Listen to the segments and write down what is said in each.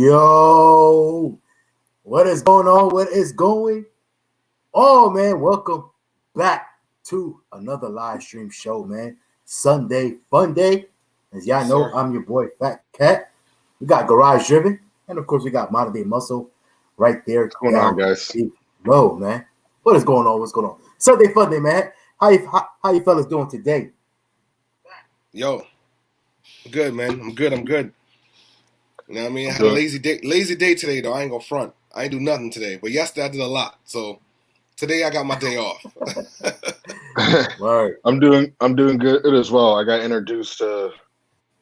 Yo, what is going on? What is going on, man? Welcome back to another live stream show, man. Sunday Fun Day. As y'all know, I'm your boy FaTKaT. We got Garage Driven, and of course, we got Modern Day Muscle right there. What's going on, guys? Low, man. What is going on? What's going on? Sunday Fun Day, man. How you fellas doing today? Yo, good, man. I'm good. You know what I mean? I had a lazy day today, though. I ain't gonna front. I ain't do nothing today. But yesterday I did a lot. So today I got my day off. Right. I'm doing good as well. I got introduced to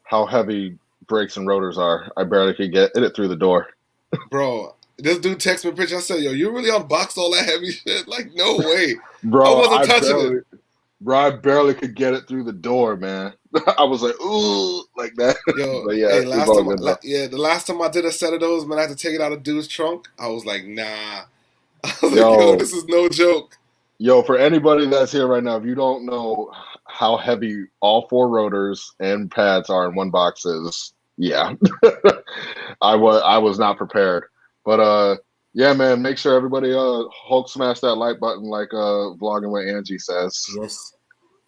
how heavy brakes and rotors are. I barely could get it through the door. Bro, this dude texted me a picture. I said, yo, you really unboxed all that heavy shit? Like, no way. Bro, I wasn't touching it. Bro, I barely could get it through the door, man. I was like, ooh, like that. Yo, but yeah, hey, the last time I did a set of those, man, I had to take it out of dude's trunk. I was like, nah. I was like, yo, this is no joke. Yo, for anybody that's here right now, if you don't know how heavy all four rotors and pads are in one box is, yeah. I was not prepared. But yeah, man, make sure everybody Hulk smash that like button like vlogging what Angie says.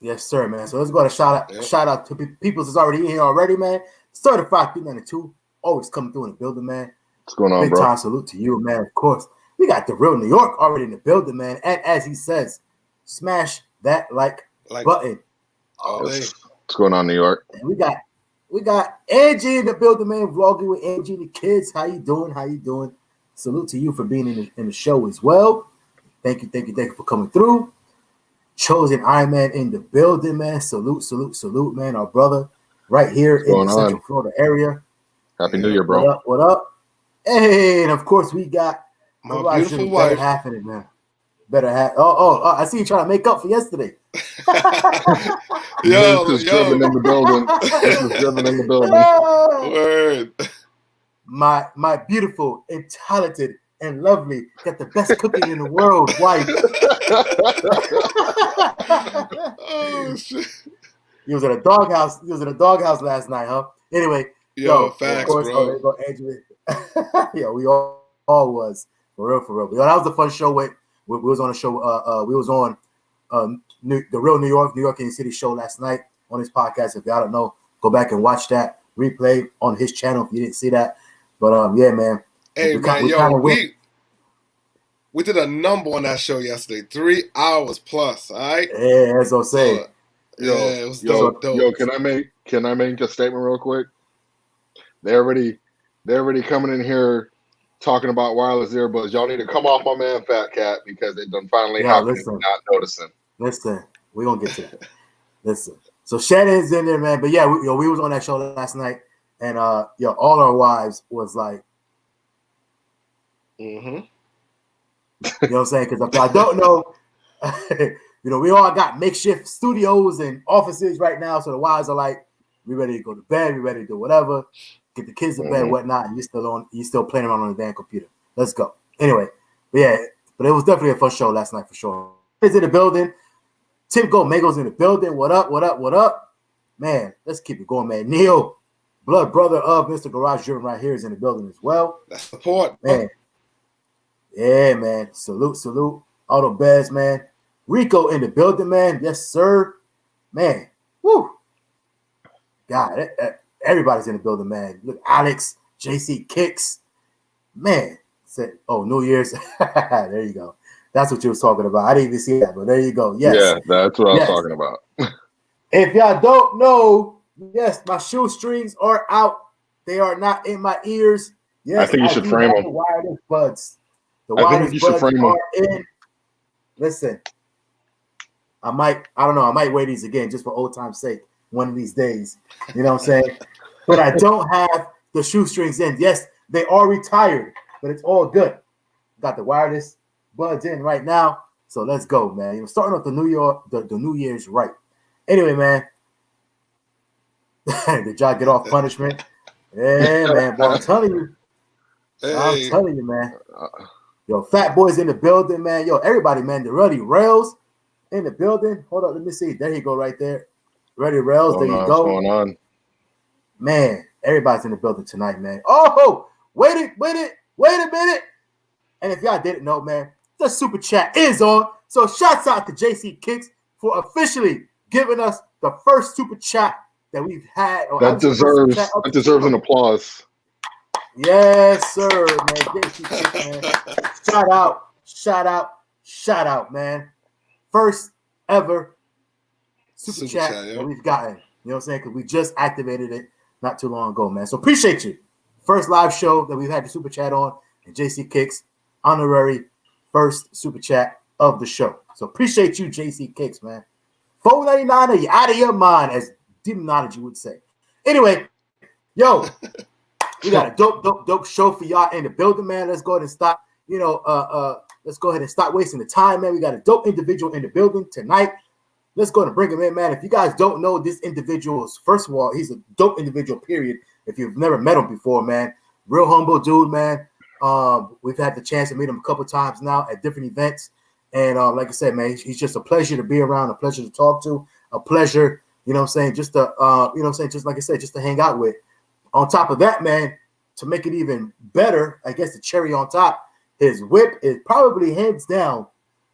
Yes, sir, man. So let's go to shout out to people that's already in here already, man. Certified 392, always coming through in the building, man. What's going on, Big bro? time salute to you, man. Of course, we got the real New York already in the building, man. And as he says, smash that like button. What's going on, New York? And we got Angie in the building, man. Vlogging with Angie and the kids. How you doing? Salute to you for being in the show as well. Thank you for coming through. Chosen Iron Man in the building, man. Salute, man. Our brother right here in the Central Florida area. Happy New Year, bro. What up? Hey, and of course we got my beautiful wife. Better half in it, man. Better half. Oh, I see you trying to make up for yesterday. yo, driven in the building. This is driven in the building. Word. My beautiful and talented and lovely, got the best cooking in the world, wife. Oh shit! He was at a doghouse. Last night, huh? Anyway, facts, of course, bro. There you go, Andrew. Yeah, we all was for real. Yo, that was a fun show. We was on a show. We was on the real New York City show last night on his podcast. If y'all don't know, go back and watch that replay on his channel if you didn't see that. But yeah, man. Hey, we did a number on that show yesterday, 3 hours plus. All right. Yeah, as I say. It was dope. Yo, can I make a statement real quick? They're already coming in here talking about wireless earbuds. Y'all need to come off my man FaTKaT because it done finally happened. Not noticing. Listen, we're gonna get to that. Listen. So Shannon's in there, man. But yeah, we was on that show last night, and all our wives was like, mm-hmm. You know what I'm saying? Because if I don't know, we all got makeshift studios and offices right now. So the wives are like, we ready to go to bed, we ready to do whatever, get the kids to bed, whatnot. And you're still playing around on the damn computer. Let's go. Anyway, but it was definitely a fun show last night for sure. Is in the building. Tim Gomego's in the building. What up? Man, let's keep it going, man. Neil, blood brother of Mr. Garage Driven right here is in the building as well. That's support, man. Yeah, man. Salute. Auto Bez, man. Rico in the building, man. Yes, sir. Man. Woo. God, everybody's in the building, man. Look, Alex, JC Kicks. Man. Said, New Year's. There you go. That's what you was talking about. I didn't even see that, but there you go. Yes. Yeah, that's what I was talking about. If y'all don't know, yes, my shoestrings are out. They are not in my ears. Yes, I think you should frame them. The wireless buds. The I think you should frame them. In. Listen, I might wear these again just for old time's sake one of these days. You know what I'm saying? But I don't have the shoestrings in. Yes, they are retired, but it's all good. Got the wireless buds in right now. So let's go, man. Starting off the New Year's right. Anyway, man. Did y'all get off punishment? Yeah, man. Boy, I'm telling you, man. Yo, Fat Boy's in the building, man. Yo, everybody, man. The Ruddy Rails in the building. Hold up, let me see. There you go, right there. Ruddy Rails, there you go. What's going on? Man, everybody's in the building tonight, man. Oh, Wait a minute. And if y'all didn't know, man, the super chat is on. So shouts out to JC Kicks for officially giving us the first super chat that we've had. That deserves an applause. Yes, sir, man. JC Kicks, man. Shout out, man. First ever super chat that we've gotten. You know what I'm saying? Because we just activated it not too long ago, man. So appreciate you. First live show that we've had the super chat on, and JC Kicks, honorary first super chat of the show. So appreciate you, JC Kicks, man. $4.99, you out of your mind, as Demonology would say. Anyway, yo, we got a dope show for y'all in the building, man. Let's go ahead and stop. Let's go ahead and stop wasting the time, man. We got a dope individual in the building tonight. Let's go ahead and bring him in, man. If you guys don't know this individual, first of all, he's a dope individual, period. If you've never met him before, man, real humble dude, man. We've had the chance to meet him a couple times now at different events. And like I said, man, he's just a pleasure to be around, a pleasure to talk to, a pleasure, you know what I'm saying, just to, just like I said, just to hang out with. On top of that, man, to make it even better, I guess the cherry on top, his whip is probably hands down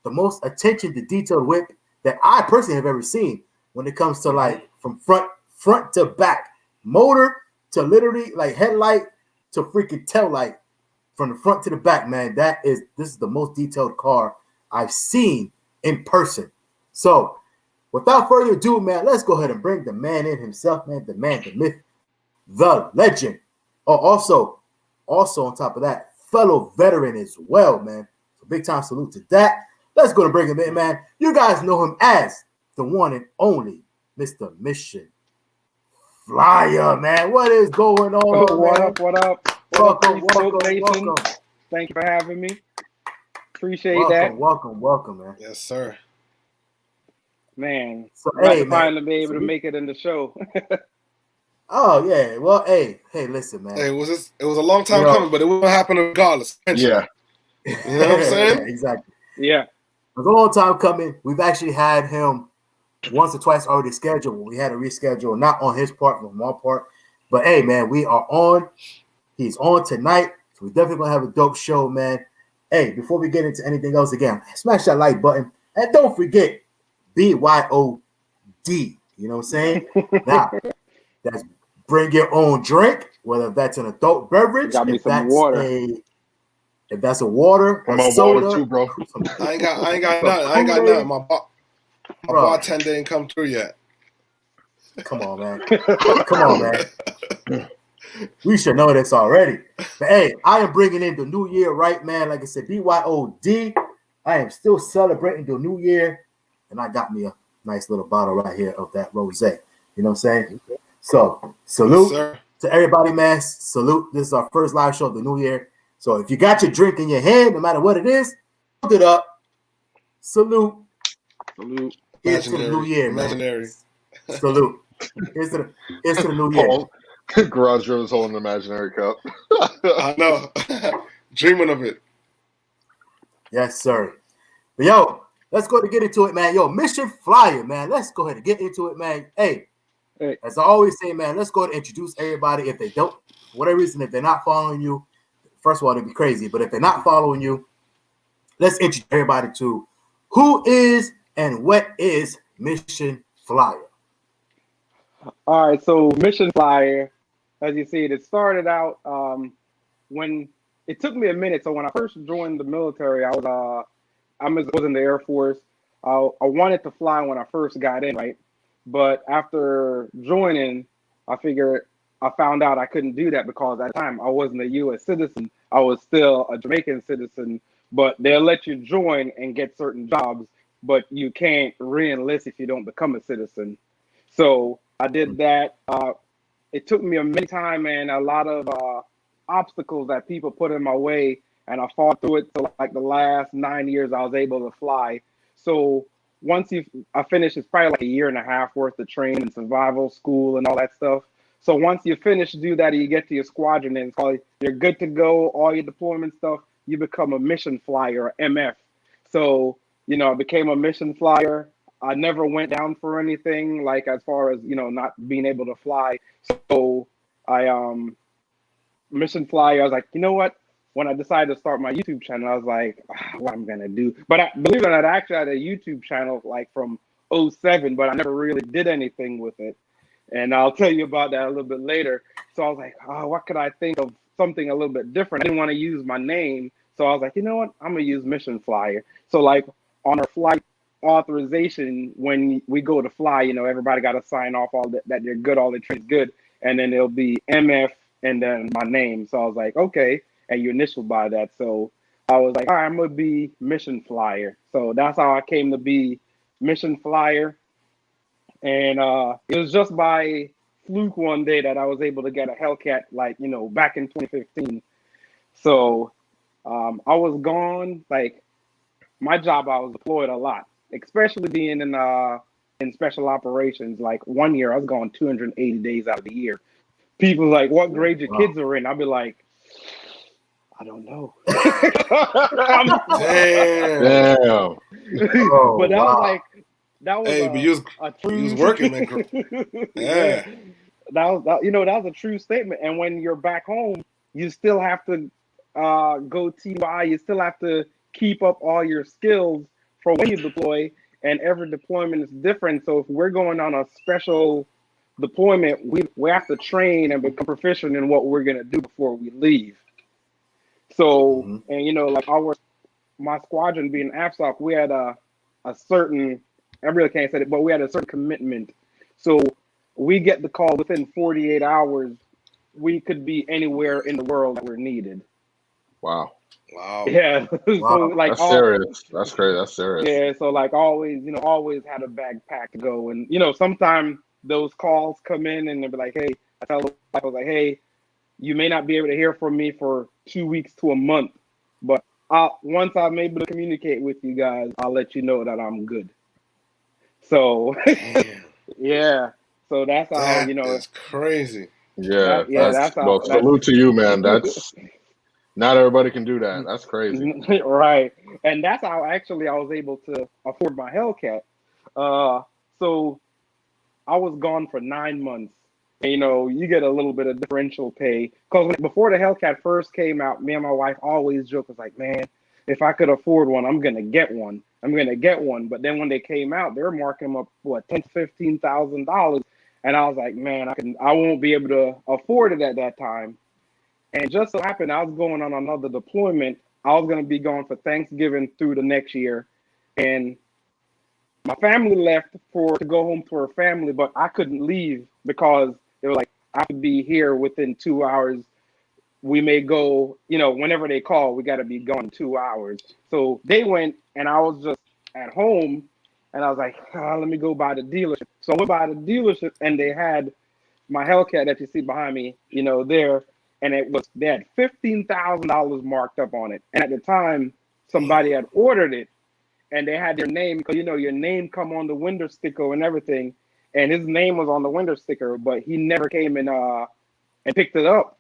the most attention to detailed whip that I personally have ever seen when it comes to like from front to back, motor to literally like headlight to freaking tail light, from the front to the back, man. This is the most detailed car I've seen in person. So without further ado, man, let's go ahead and bring the man in himself, man, the man, the myth, the legend. Oh, also on top of that, fellow veteran as well, man. So big time salute to that. Let's go to bring him in, man. You guys know him as the one and only Mr. Mission Flyer, man. What is going on, What up? Welcome. Thank you for having me. Appreciate that. that. Welcome, man. Yes, sir. Man, so finally be able to make it in the show. Oh yeah, well, hey, listen, man. Hey, it was a long time coming, but it will happen regardless. Yeah, you know what I'm saying? Yeah, exactly. Yeah, it was a long time coming. We've actually had him once or twice already scheduled. We had to reschedule, not on his part, but on my part. But hey, man, we are on. He's on tonight, so we're definitely gonna have a dope show, man. Hey, before we get into anything else, again, smash that like button and don't forget BYOD. You know what I'm saying? Now, that's bring your own drink, whether that's an adult beverage, if that's a water, I'm a on soda, water too, bro. I ain't got nothing. My bartender ain't come through yet. Come on, man. We should know this already. But hey, I am bringing in the new year, right, man? Like I said, BYOD. I am still celebrating the new year, and I got me a nice little bottle right here of that rosé. You know what I'm saying? So salute to everybody, man. Salute. This is our first live show of the new year. So if you got your drink in your hand, no matter what it is, hold it up. Salute. Here's to the new year, imaginary. Man. Salute. Here's to the new year. Garage Joe's holding an imaginary cup. I know. Dreaming of it. Yes, sir. But yo, let's go ahead and get into it, man. Yo, Mission Flyer, man. Let's go ahead and get into it, man. Hey, as I always say, man, let's go ahead and introduce everybody. If they don't, for whatever reason, if they're not following you, first of all, it'd be crazy. But if they're not following you, let's introduce everybody to who is and what is Mission Flyer. All right, so Mission Flyer, as you see, it started out when it took me a minute. So when I first joined the military, I was in the Air Force. I wanted to fly when I first got in, right? But after joining, I found out I couldn't do that because at the time I wasn't a U.S. citizen. I was still a Jamaican citizen, but they'll let you join and get certain jobs, but you can't re-enlist if you don't become a citizen. So I did that. It took me a many time and a lot of obstacles that people put in my way, and I fought through it. So like the last 9 years, I was able to fly. So once I finished, it's probably like a year and a half worth of training and survival school and all that stuff. So once you finish, do that, and you get to your squadron, and you're good to go, all your deployment stuff, you become a mission flyer, or MF. So, I became a mission flyer. I never went down for anything, like as far as, not being able to fly. So I Mission Flyer. I was like, you know what? When I decided to start my YouTube channel, I was like, what I'm gonna do. But believe it or not, I actually had a YouTube channel like from '07, but I never really did anything with it. And I'll tell you about that a little bit later. So I was like, what could I think of something a little bit different? I didn't want to use my name. So I was like, you know what? I'm going to use Mission Flyer. So like on our flight authorization, when we go to fly, everybody got to sign off all that they're good, all the train's good. And then it'll be MF and then my name. So I was like, okay. And you initial by that. So I was like, all right, I'm going to be Mission Flyer. So that's how I came to be Mission Flyer. And it was just by fluke one day that I was able to get a Hellcat, back in 2015. So I was gone, my job, I was deployed a lot, especially being in special operations. Like 1 year, I was gone 280 days out of the year. People like, what grade your kids are in? I'll be like, I don't know. Damn. But that was hey, but you was working, man. Yeah. That was a true statement. And when you're back home, you still have to go TY. You still have to keep up all your skills for when you deploy. And every deployment is different. So if we're going on a special deployment, we have to train and become proficient in what we're gonna do before we leave. So and my squadron being AFSOC, we had a certain, I really can't say it, but we had a certain commitment. So we get the call within 48 hours. We could be anywhere in the world that we're needed. Wow. Yeah. So that's serious. That's crazy. That's serious. Yeah. So always had a bag packed to go. And sometimes those calls come in and they'll be like, hey, I was like, hey, you may not be able to hear from me for 2 weeks to a month, but once I'm able to communicate with you guys, I'll let you know that I'm good. So, yeah. So that's how, That's crazy. Yeah. That's how. Well, salute to you, man. That's not everybody can do that. That's crazy. Right. And that's how actually I was able to afford my Hellcat. So I was gone for 9 months. And, you get a little bit of differential pay. Because before the Hellcat first came out, me and my wife always joke, was like, man, if I could afford one, I'm going to get one. But then when they came out, they were marking them up, $10,000 to $15,000. And I was like, man, I won't be able to afford it at that time. And just so happened, I was going on another deployment. I was going to be gone for Thanksgiving through the next year. And my family left to go home to her family, but I couldn't leave because they were like, I have to be here within 2 hours. We may go, whenever they call, we got to be gone 2 hours. So they went, and I was just at home, and I was like, let me go by the dealership. So I went by the dealership, and they had my Hellcat that you see behind me, there, and they had $15,000 marked up on it. And at the time, somebody had ordered it, and they had their name, because your name come on the window sticker and everything, and his name was on the window sticker, but he never came and picked it up.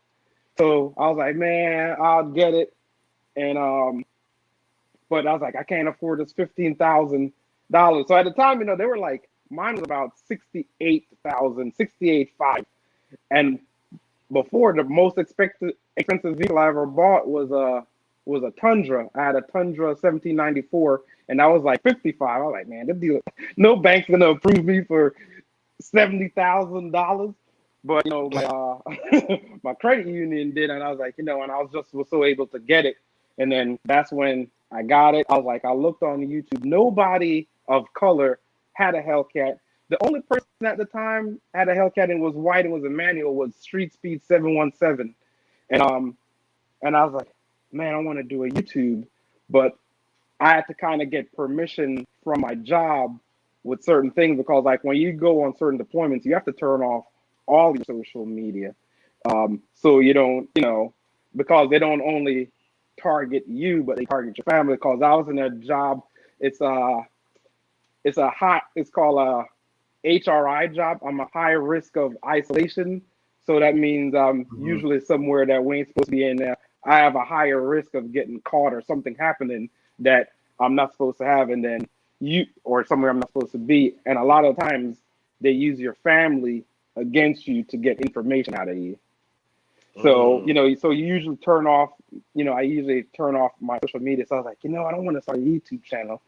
So I was like, man, I'll get it. And but I was like, I can't afford this $15,000. So at the time, they were like, mine was about $68,500. And before, the most expensive vehicle I ever bought was a Tundra. I had a Tundra 1794, and that was like $55,000. I was like, man, this deal, no bank's gonna approve me for $70,000. But my credit union did, and I was like, and I was so able to get it. And then that's when I got it. I was like, I looked on YouTube. Nobody of color had a Hellcat. The only person at the time had a Hellcat and was white and was a manual was Street Speed 717. And I was like, man, I want to do a YouTube, but I had to kind of get permission from my job with certain things, because like when you go on certain deployments, you have to turn off all your social media. So you don't, because they don't only target you, but they target your family. Because I was in a job, it's called a HRI job. I'm a high risk of isolation. So that means I'm usually somewhere that we ain't supposed to be in there. I have a higher risk of getting caught or something happening that I'm not supposed to have, and then or somewhere I'm not supposed to be. And a lot of times they use your family against you to get information out of you. So, so you usually turn off, I usually turn off my social media. So I was like, I don't want to start a YouTube channel.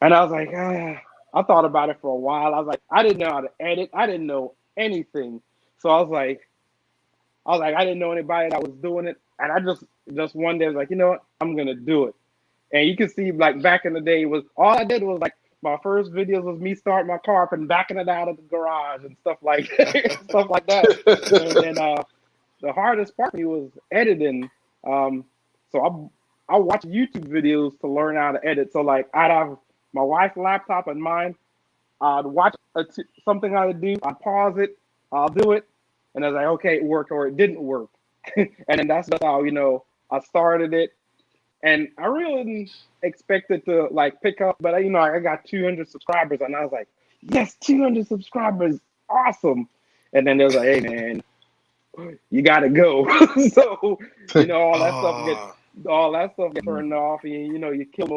And I was like, I thought about it for a while. I was like, I didn't know how to edit. I didn't know anything. So I was like, I didn't know anybody that was doing it. And I just one day was like, you know what? I'm going to do it. And you can see like back in the day all I did was like, my first videos was me starting my car up and backing it out of the garage and stuff like stuff like that. And then the hardest part for me was editing. So I watch YouTube videos to learn how to edit. So like I'd have my wife's laptop and mine. I'd watch something I would do. I'd pause it. I'll do it. And I was like, okay, it worked or it didn't work. And then that's how, I started it. And I really didn't expect it to like pick up, but I got 200 subscribers and I was like, yes, 200 subscribers. Awesome. And then they was like, hey man, you gotta go. So, all that stuff gets turned off and you kill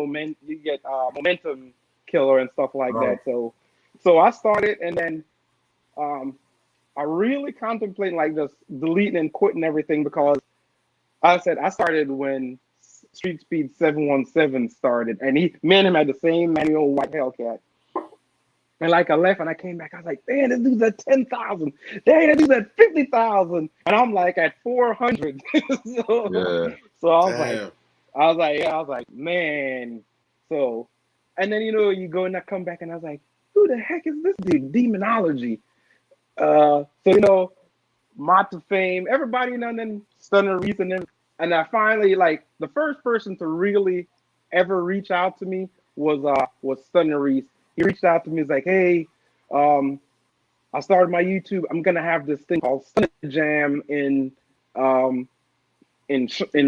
you get momentum killer and stuff like that. So I started and then I really contemplate like just deleting and quitting everything because I started when Street Speed 717 started, and me and him had the same manual white Hellcat. And like I left and I came back, I was like, man, this dude's at 10,000. Dang, that dude's at 50,000. And I'm like at 400. So I was like, man. So, and then, you go and I come back and I was like, who the heck is this dude? Demonology. So, Mott Fame, everybody, and then Stunner Reese, and I finally, like, the first person to really ever reach out to me was Stunner Reese. He reached out to me. He's like, hey, I started my YouTube. I'm gonna have this thing called Stunner Jam in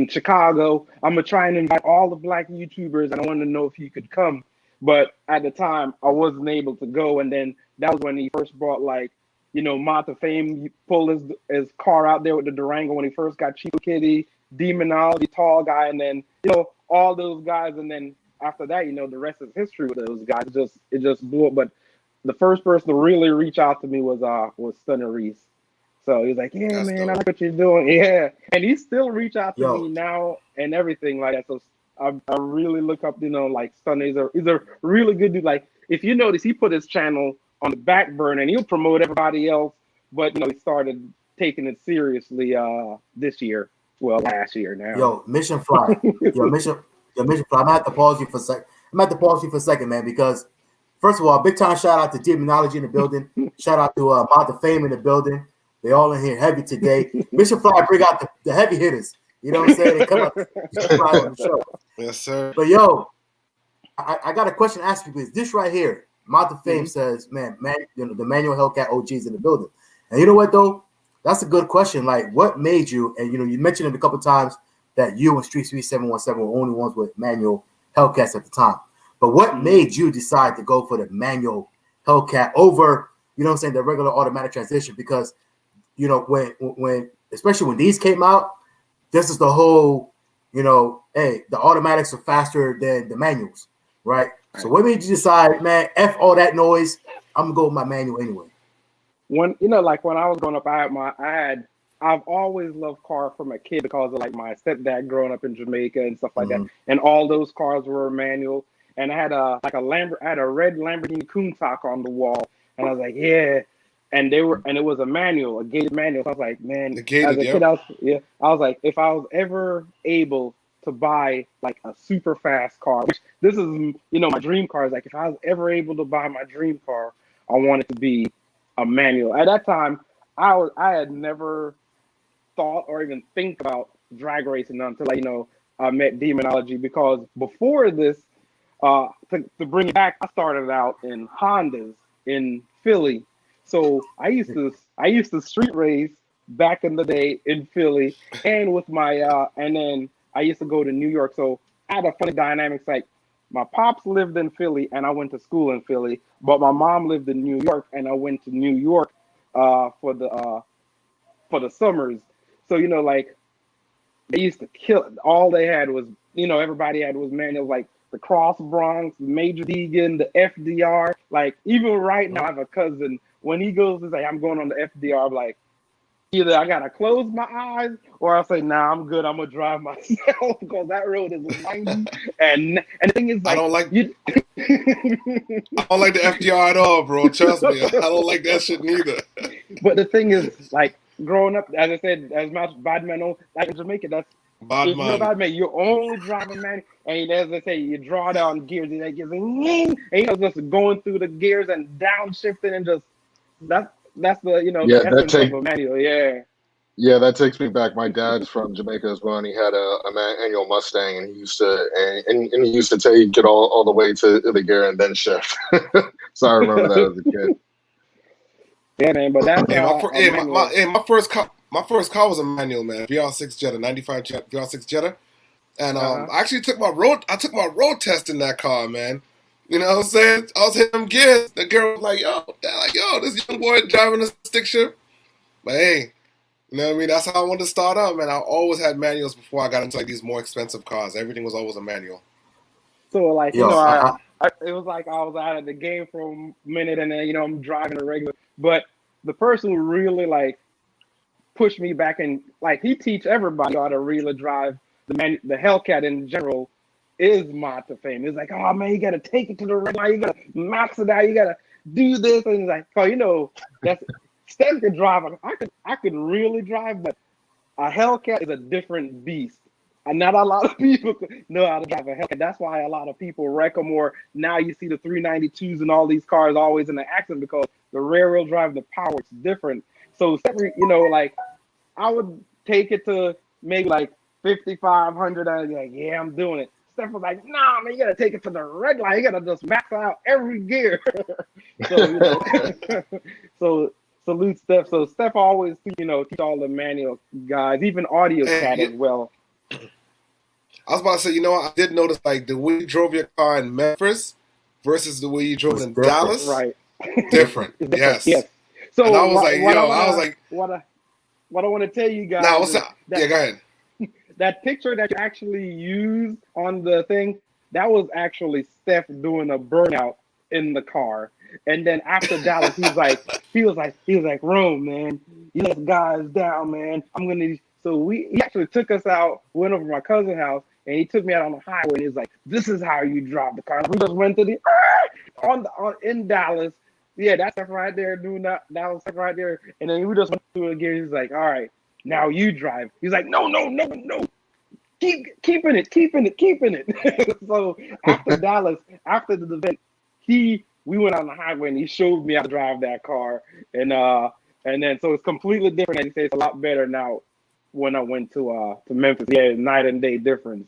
Chicago. I'm gonna try and invite all the Black YouTubers, and I want to know if you could come. But at the time, I wasn't able to go. And then that was when he first brought like, Mott Fame pulled his car out there with the Durango when he first got Chico Kitty, Demonology, Tall Guy, and then all those guys, and then after that, the rest is history with those guys. It just blew up. But the first person to really reach out to me was Stunner Reese. So he was like, yeah, that's man, dope. I like what you're doing. Yeah, and he still reach out to me now and everything like that. So I really look up, like Stunner. He's a really good dude. Like if you notice, he put his channel on the back burner and he'll promote everybody else. But he started taking it seriously this year. Well, last year now. Yo, Mission Fly. Mission Fly. I'm gonna have to pause you for a second, man, because first of all, big time shout out to Demonology in the building. Shout out to Mott Fame in the building. They all in here heavy today. Mission Fly bring out the heavy hitters. You know what I'm saying? They come up on the show. Yes, sir. But yo, I got a question to ask you, please. This right here, Mott Fame says, man, the manual Hellcat OGs in the building. And you know what though? That's a good question. Like, what made you? And you mentioned it a couple of times that you and Street Speed 717 were only ones with manual Hellcats at the time. But what made you decide to go for the manual Hellcat over, the regular automatic transmission? Because when especially when these came out, this is the whole, hey, the automatics are faster than the manuals, right? So what made you decide, man, F all that noise, I'm gonna go with my manual anyway? When like when I was growing up, I've always loved cars from a kid because of like my stepdad growing up in Jamaica and stuff like that, and all those cars were manual. And I had a red Lamborghini Countach on the wall, and I was like, yeah. And it was a manual, a gated manual. So I was like, man, as a kid, I was like, if I was ever able to buy like a super fast car, which this is, my dream car is like, if I was ever able to buy my dream car, I want it to be a manual. At that time, I had never thought or even think about drag racing until I met Demonology, because before this, to bring it back, I started out in Hondas in Philly. So I used to street race back in the day in Philly, and with my and then I used to go to New York. So I had a funny dynamics. Like my pops lived in Philly, and I went to school in Philly, but my mom lived in New York, and I went to New York for the summers. So like they used to kill. All they had was everybody had was manuals, like the Cross Bronx, Major Deegan, the FDR. Like even right now, I have a cousin. When he goes to say, I'm going on the FDR, I'm like, either I gotta close my eyes or I say, nah, I'm good. I'm gonna drive myself because that road is windy. And the thing is, like, I don't like you. I don't like the FDR at all, bro. Trust me, I don't like that shit neither. But the thing is, like, growing up, as I said, as much bad man, like in Jamaica, that's Bad if you're a man. bad man, you're only driving, man. And as I say, you draw down gears, and they get and just going through the gears and downshifting and just that's the Yeah, that essence of a manual. Yeah, that takes me back. My dad's from Jamaica as well, and he had a annual Mustang, and he used to and he used to take it all the way to the gear and then shift. So I remember that as a kid. Yeah, man. But that's my first car was a manual, man. VR6 Jetta, 95 VR6 Jetta, and I actually took my road road test in that car, man. You know what I'm saying? I was hitting them gears. The girl was like, "Yo, this young boy driving a stick shift." But hey. You know what I mean? That's how I wanted to start out, man. I always had manuals before I got into like these more expensive cars. Everything was always a manual. So like, Yo, it was like I was out of the game for a minute, and then I'm driving a regular. But the person who really like pushed me back and like he teach everybody how to really drive the Hellcat in general is Mata Fame. It's like, oh man, you gotta take it to the red line, you gotta max it out, you gotta do this, and it's like, oh, that's. Steph could drive. I could really drive, but a Hellcat is a different beast. And not a lot of people know how to drive a Hellcat. That's why a lot of people wreck them. Or now you see the 392s and all these cars always in an accident because the rear wheel drive, the power, it's different. So Steph, like I would take it to maybe like 5,500. I was like, yeah, I'm doing it. Steph was like, nah, man, you gotta take it to the red line. You gotta just max out every gear. So salute Steph. So Steph always, teach all the manual guys, even audio cat as well. I was about to say, I did notice like the way you drove your car in Memphis versus the way you drove it in Dallas. Right. Different. Yes. So and I was what I want to tell you guys. Nah, what's that? Yeah, go ahead. That picture that you actually used on the thing, that was actually Steph doing a burnout in the car. And then after Dallas, he was like, Rome, man, you let guys down, man. So he actually took us out, went over to my cousin's house, and he took me out on the highway. And he's like, this is how you drive the car. We just went to in Dallas. Yeah, that's stuff right there, doing that was stuff right there. And then we just went through it again. He's like, all right, now you drive. He's like, no. Keeping it. So after Dallas, after the event, we went on the highway and he showed me how to drive that car, and then so it's completely different. And he said it's a lot better now. When I went to Memphis, yeah, night and day difference.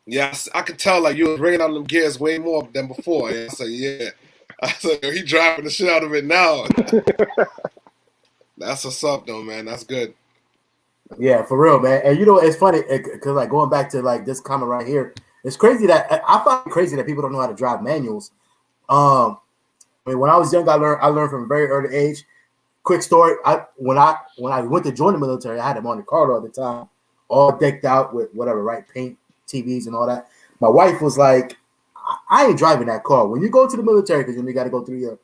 Yes, I could tell like you were bringing on them gears way more than before. I said, yeah. I said, he driving the shit out of it now. That's what's up, though, man. That's good. Yeah, for real, man. And it's funny because like going back to like this comment right here, it's crazy that I find it crazy that people don't know how to drive manuals. I mean, when I was young, I learned from a very early age. Quick story: when I went to join the military, I had a Monte Carlo at the time, all decked out with whatever, right, paint, TVs, and all that. My wife was like, "I ain't driving that car." When you go to the military, because you got to go through your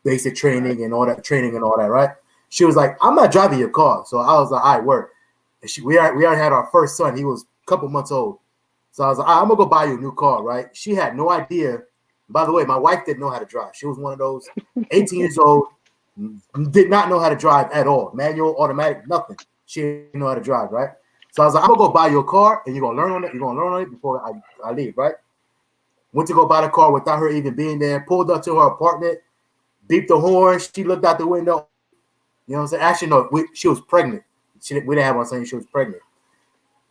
basic training and all that, right? She was like, "I'm not driving your car." So I was like, "All right, work." And we already had our first son. He was a couple months old. So I was like, "I'm gonna go buy you a new car," right? She had no idea. By the way, my wife didn't know how to drive. She was one of those 18 years old. Did not know how to drive at all. Manual, automatic, nothing. She didn't know how to drive, right? So I was like, I'm gonna go buy you a car and you're gonna learn on it. You're gonna learn on it before I leave, right? Went to go buy the car without her even being there, pulled up to her apartment, beeped the horn, she looked out the window. You know what I'm saying? Actually, no, she was pregnant. We didn't have one saying she was pregnant.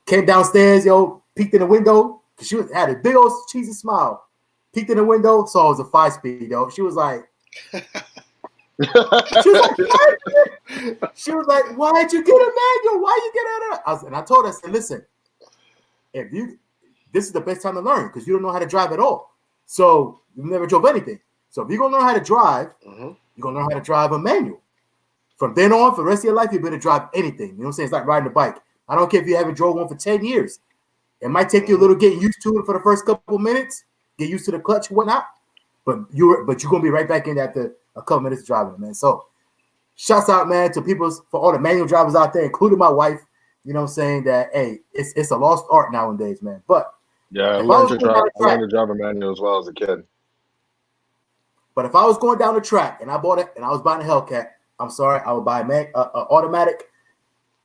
Came downstairs, peeked in the window, because she had a big old cheesy smile. Peeked in the window, saw it was a 5-speed, She was like, she was like, why'd you get a manual? Why you get out of? And I told her, I said, listen, this is the best time to learn because you don't know how to drive at all. So you never drove anything. So if you're gonna learn how to drive, you're gonna learn how to drive a manual. From then on, for the rest of your life, you better drive anything. You know what I'm saying? It's like riding a bike. I don't care if you haven't drove one for 10 years. It might take you a little getting used to it for the first couple of minutes, get used to the clutch and whatnot. But you're gonna be right back in after a couple minutes of driving, man. So shouts out, man, to people, for all the manual drivers out there, including my wife. You know what I'm saying? That, hey, it's a lost art nowadays, man. But Yeah, I if learned to I drive a manual as well as a kid. But if I was going down the track and I bought it and I was buying a Hellcat, I'm sorry, I would buy a automatic,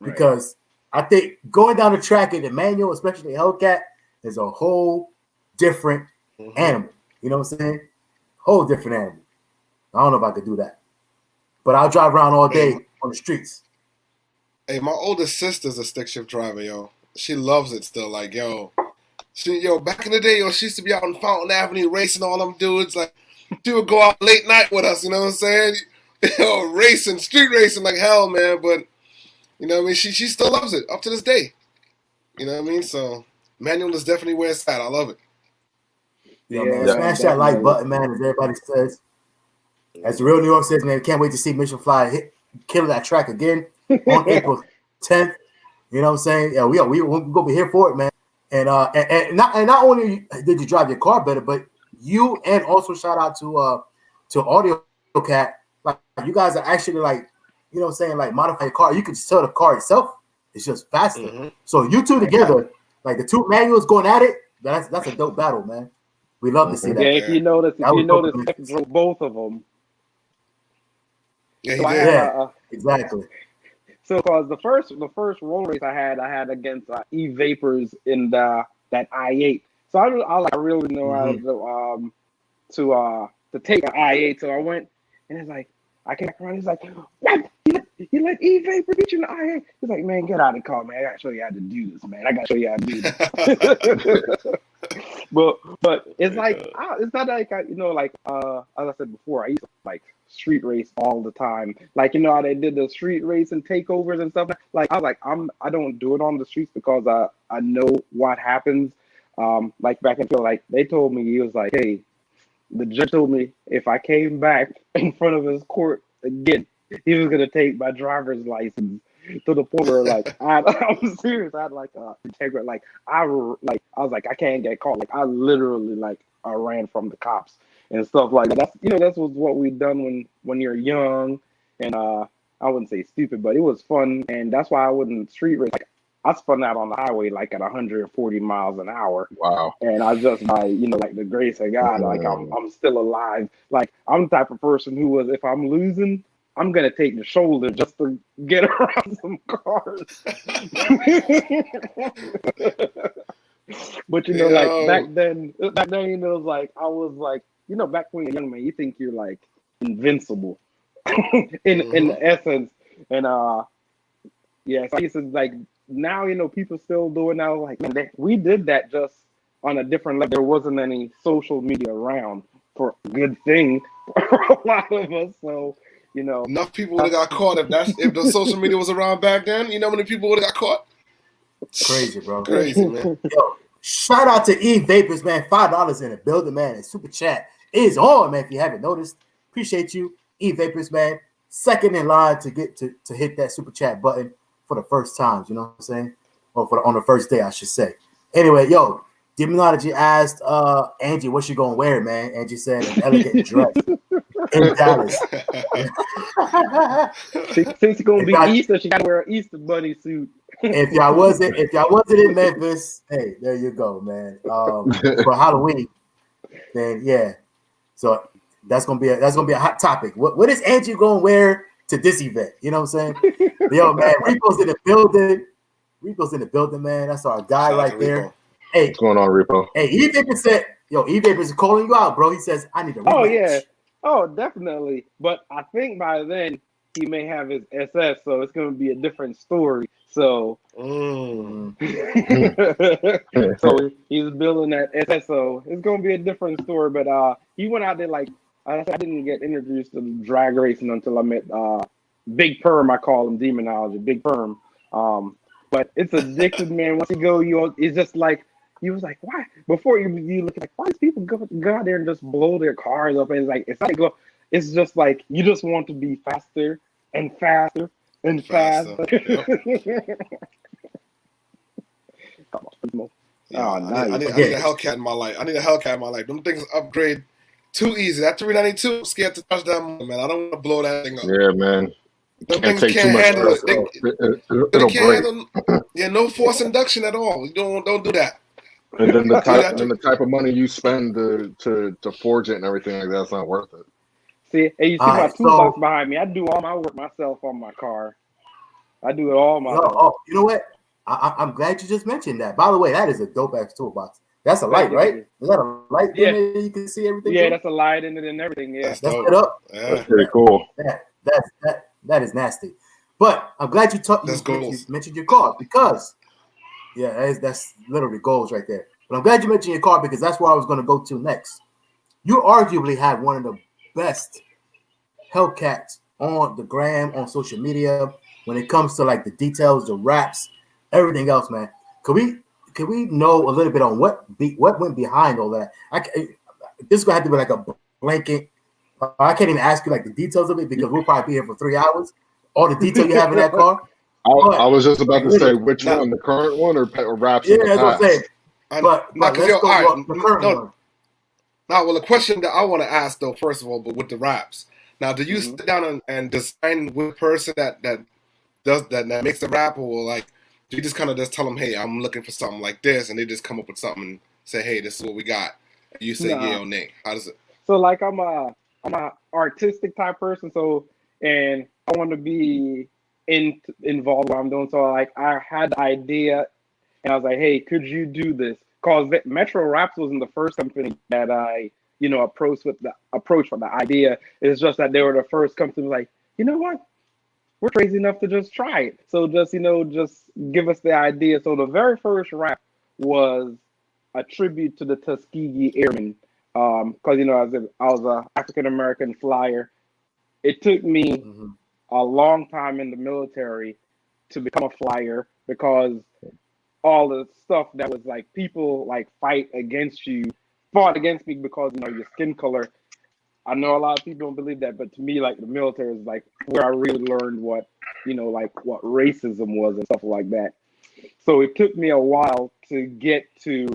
because I think going down the track in the manual, especially the Hellcat, is a whole different animal. You know what I'm saying? Whole different animal. I don't know if I could do that, but I'll drive around all day on the streets. Hey, my oldest sister's a stick shift driver, yo. She loves it still. Like, back in the day, she used to be out on Fountain Avenue racing all them dudes. Like, she would go out late night with us, you know what I'm saying? Racing, street racing like hell, man. But, you know what I mean? She still loves it up to this day. You know what I mean? So, manual is definitely where it's at. I love it. Yo, man, smash that like button, man, as everybody says. As the real New York says, man, can't wait to see Mission Fly kill that track again on April 10th. You know what I'm saying? Yeah, we're gonna be here for it, man. And not only did you drive your car better, but you, and also shout out to FaTKaT. Like, you guys are actually, like, you know what I'm saying, like, modify your car. You can sell the car itself. It's just faster. So you two together, like the two manuals going at it, that's a dope battle, man. We love to see that. Yeah, if you notice, Tech drove both of them. Yeah, so he did. Exactly. So, cause the first road race I had against E-Vapors in that I-8. So I really know how to take an I-8. So I went, and it's like, I came back around. He's like, what? You let E-Vapor beat you in the I-8? He's like, man, get out of the car, man. I gotta show you how to do this, man. I gotta show you how to do this. but it's like, it's not like as I said before, I used to like street race all the time. Like, you know how they did the street race and takeovers and stuff. Like, I was like, I don't do it on the streets because I know what happens. Like back in like they told me, he was like, hey, the judge told me if I came back in front of his court again, he was gonna take my driver's license, to the point where like I'm serious. I had like integrity. Like I was like, I can't get caught. Like I literally I ran from the cops and stuff like that. That's what we've done when you're young, and I wouldn't say stupid, but it was fun, and that's why I wouldn't street race. Like I spun out on the highway like at 140 miles an hour. Wow. And I just by like the grace of God, like I'm still alive. Like I'm the type of person who was, if I'm losing, I'm gonna take the shoulder just to get around some cars. But like back then, it was like I was like, back when you're young, man, you think you're like invincible in essence. And yeah, so I used to like, now people still do it now. Like, man, we did that just on a different level. There wasn't any social media around, for a good thing for a lot of us. So enough people would have got caught if the social media was around back then. You know how many people would have got caught? Crazy, bro. Crazy, man. Yo, shout out to E-Vapors, man. $5 in the building, man. And Super Chat is on, man. If you haven't noticed, appreciate you, E-Vapors, man. Second in line to get to hit that Super Chat button for the first time. You know what I'm saying? Or on the first day, I should say. Anyway, yo, Demonology asked Angie what she gonna wear, man. Angie said an elegant dress in Dallas. Since it's gonna be Easter, she gotta wear an Easter bunny suit. If y'all wasn't in Memphis, hey, there you go, man. For Halloween, then yeah. So that's gonna be a hot topic. What is Angie gonna wear to this event? You know what I'm saying? Yo, man, Rico's in the building. Rico's in the building, man. That's our guy right there. Rico. Hey, what's going on, Rico? Hey, E-Vapor said, E-Vapor is calling you out, bro. He says, I need a rematch. Oh, yeah. Oh, definitely. But I think by then he may have his SS, so it's going to be a different story. So, so he's building that SS, so it's going to be a different story. But he went out there like, I didn't get introduced to drag racing until I met Big Perm. I call him Demonology, Big Perm. But it's addictive, man. Once you go, it's just like, he was like, why? Before you look like, why do people go out there and just blow their cars up? And it's just like you just want to be faster and faster and faster. I need a Hellcat in my life. Them things upgrade too easy. That 392, I'm scared to touch that, man. I don't want to blow that thing up. Yeah, man. Them Can't things take too can't much handle it. stress. They It'll can't break. handle. Yeah, no force induction at all. Don't do that. And then Do that the type of money you spend to forge it and everything like that's not worth it. See, and you see All my right, toolbox so behind me. I do all my work myself on my car. I do it all myself. oh, you know what? I'm glad you just mentioned that. By the way, that is a dope ass toolbox. That's a light, Thank you, right? thank you. Is that a light Yeah. thing that you can see everything? Yeah, through? that's a light in it and everything. Yeah. That's That's dope. lit up. Yeah, That's pretty cool. That is nasty. But I'm glad you that's you goals. mentioned your car because that's literally goals right there. But I'm glad you mentioned your car because that's where I was going to go to next. You arguably have one of the best Hellcats on the gram, on social media, when it comes to like the details, the raps, everything else, man. Could we know a little bit on what went behind all that? This is gonna have to be like a blanket. I can't even ask you like the details of it because we'll probably be here for 3 hours. All the detail you have in that car. I was just about to say which Nah. one, the current one or raps Yeah, in the that's what I'm saying. past. But because let's go all right, with the current one. Now, well, the question that I want to ask though, first of all, but with the raps. Now, do you Mhm. sit down and design with a person that does that makes the rap, or like do you just kind of just tell them, hey, I'm looking for something like this, and they just come up with something and say, hey, this is what we got. And you say yeah Nah. or nay. How does it? So like I'm a artistic type person. So and I want to be involved in what I'm doing. So like I had the idea and I was like, hey, could you do this? Cause Metro Raps wasn't the first company that I approached with the idea. It's just that they were the first company like, you know what? We're crazy enough to just try it. So just just give us the idea. So the very first rap was a tribute to the Tuskegee Airmen. Because I was a African American flyer. It took me a long time in the military to become a flyer because all the stuff that was like people like fought against me because your skin color. I know a lot of people don't believe that, but to me, like the military is like where I really learned what like what racism was and stuff like that. So it took me a while to get to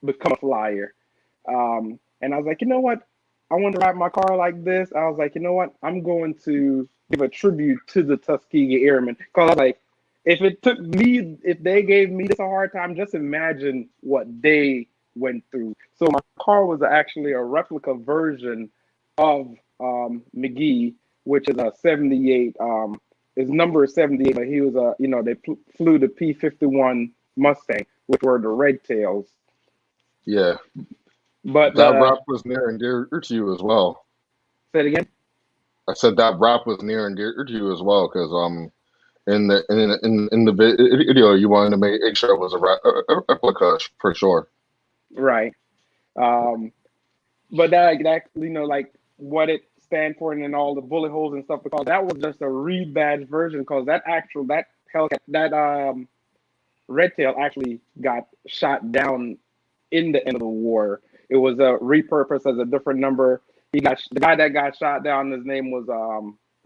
become a flyer. And I was like, you know what? I want to ride my car like this. I was like, you know what? I'm going to give a tribute to the Tuskegee Airmen. Because I was like, if they gave me this a hard time, just imagine what they went through. So my car was actually a replica version of McGee, which is a 78. His number is 78, but he was they flew the P-51 Mustang, which were the red tails. Yeah. But that rap was near and dear to you as well. Say it again. I said that rap was near and dear to you as well because in the video you wanted to make sure it was a replica for sure. Right. But that like what it stands for and then all the bullet holes and stuff, because that was just a rebadged version, because that Hellcat, that red tail actually got shot down in the end of the war. It was repurposed as a different number. The guy that got shot down, his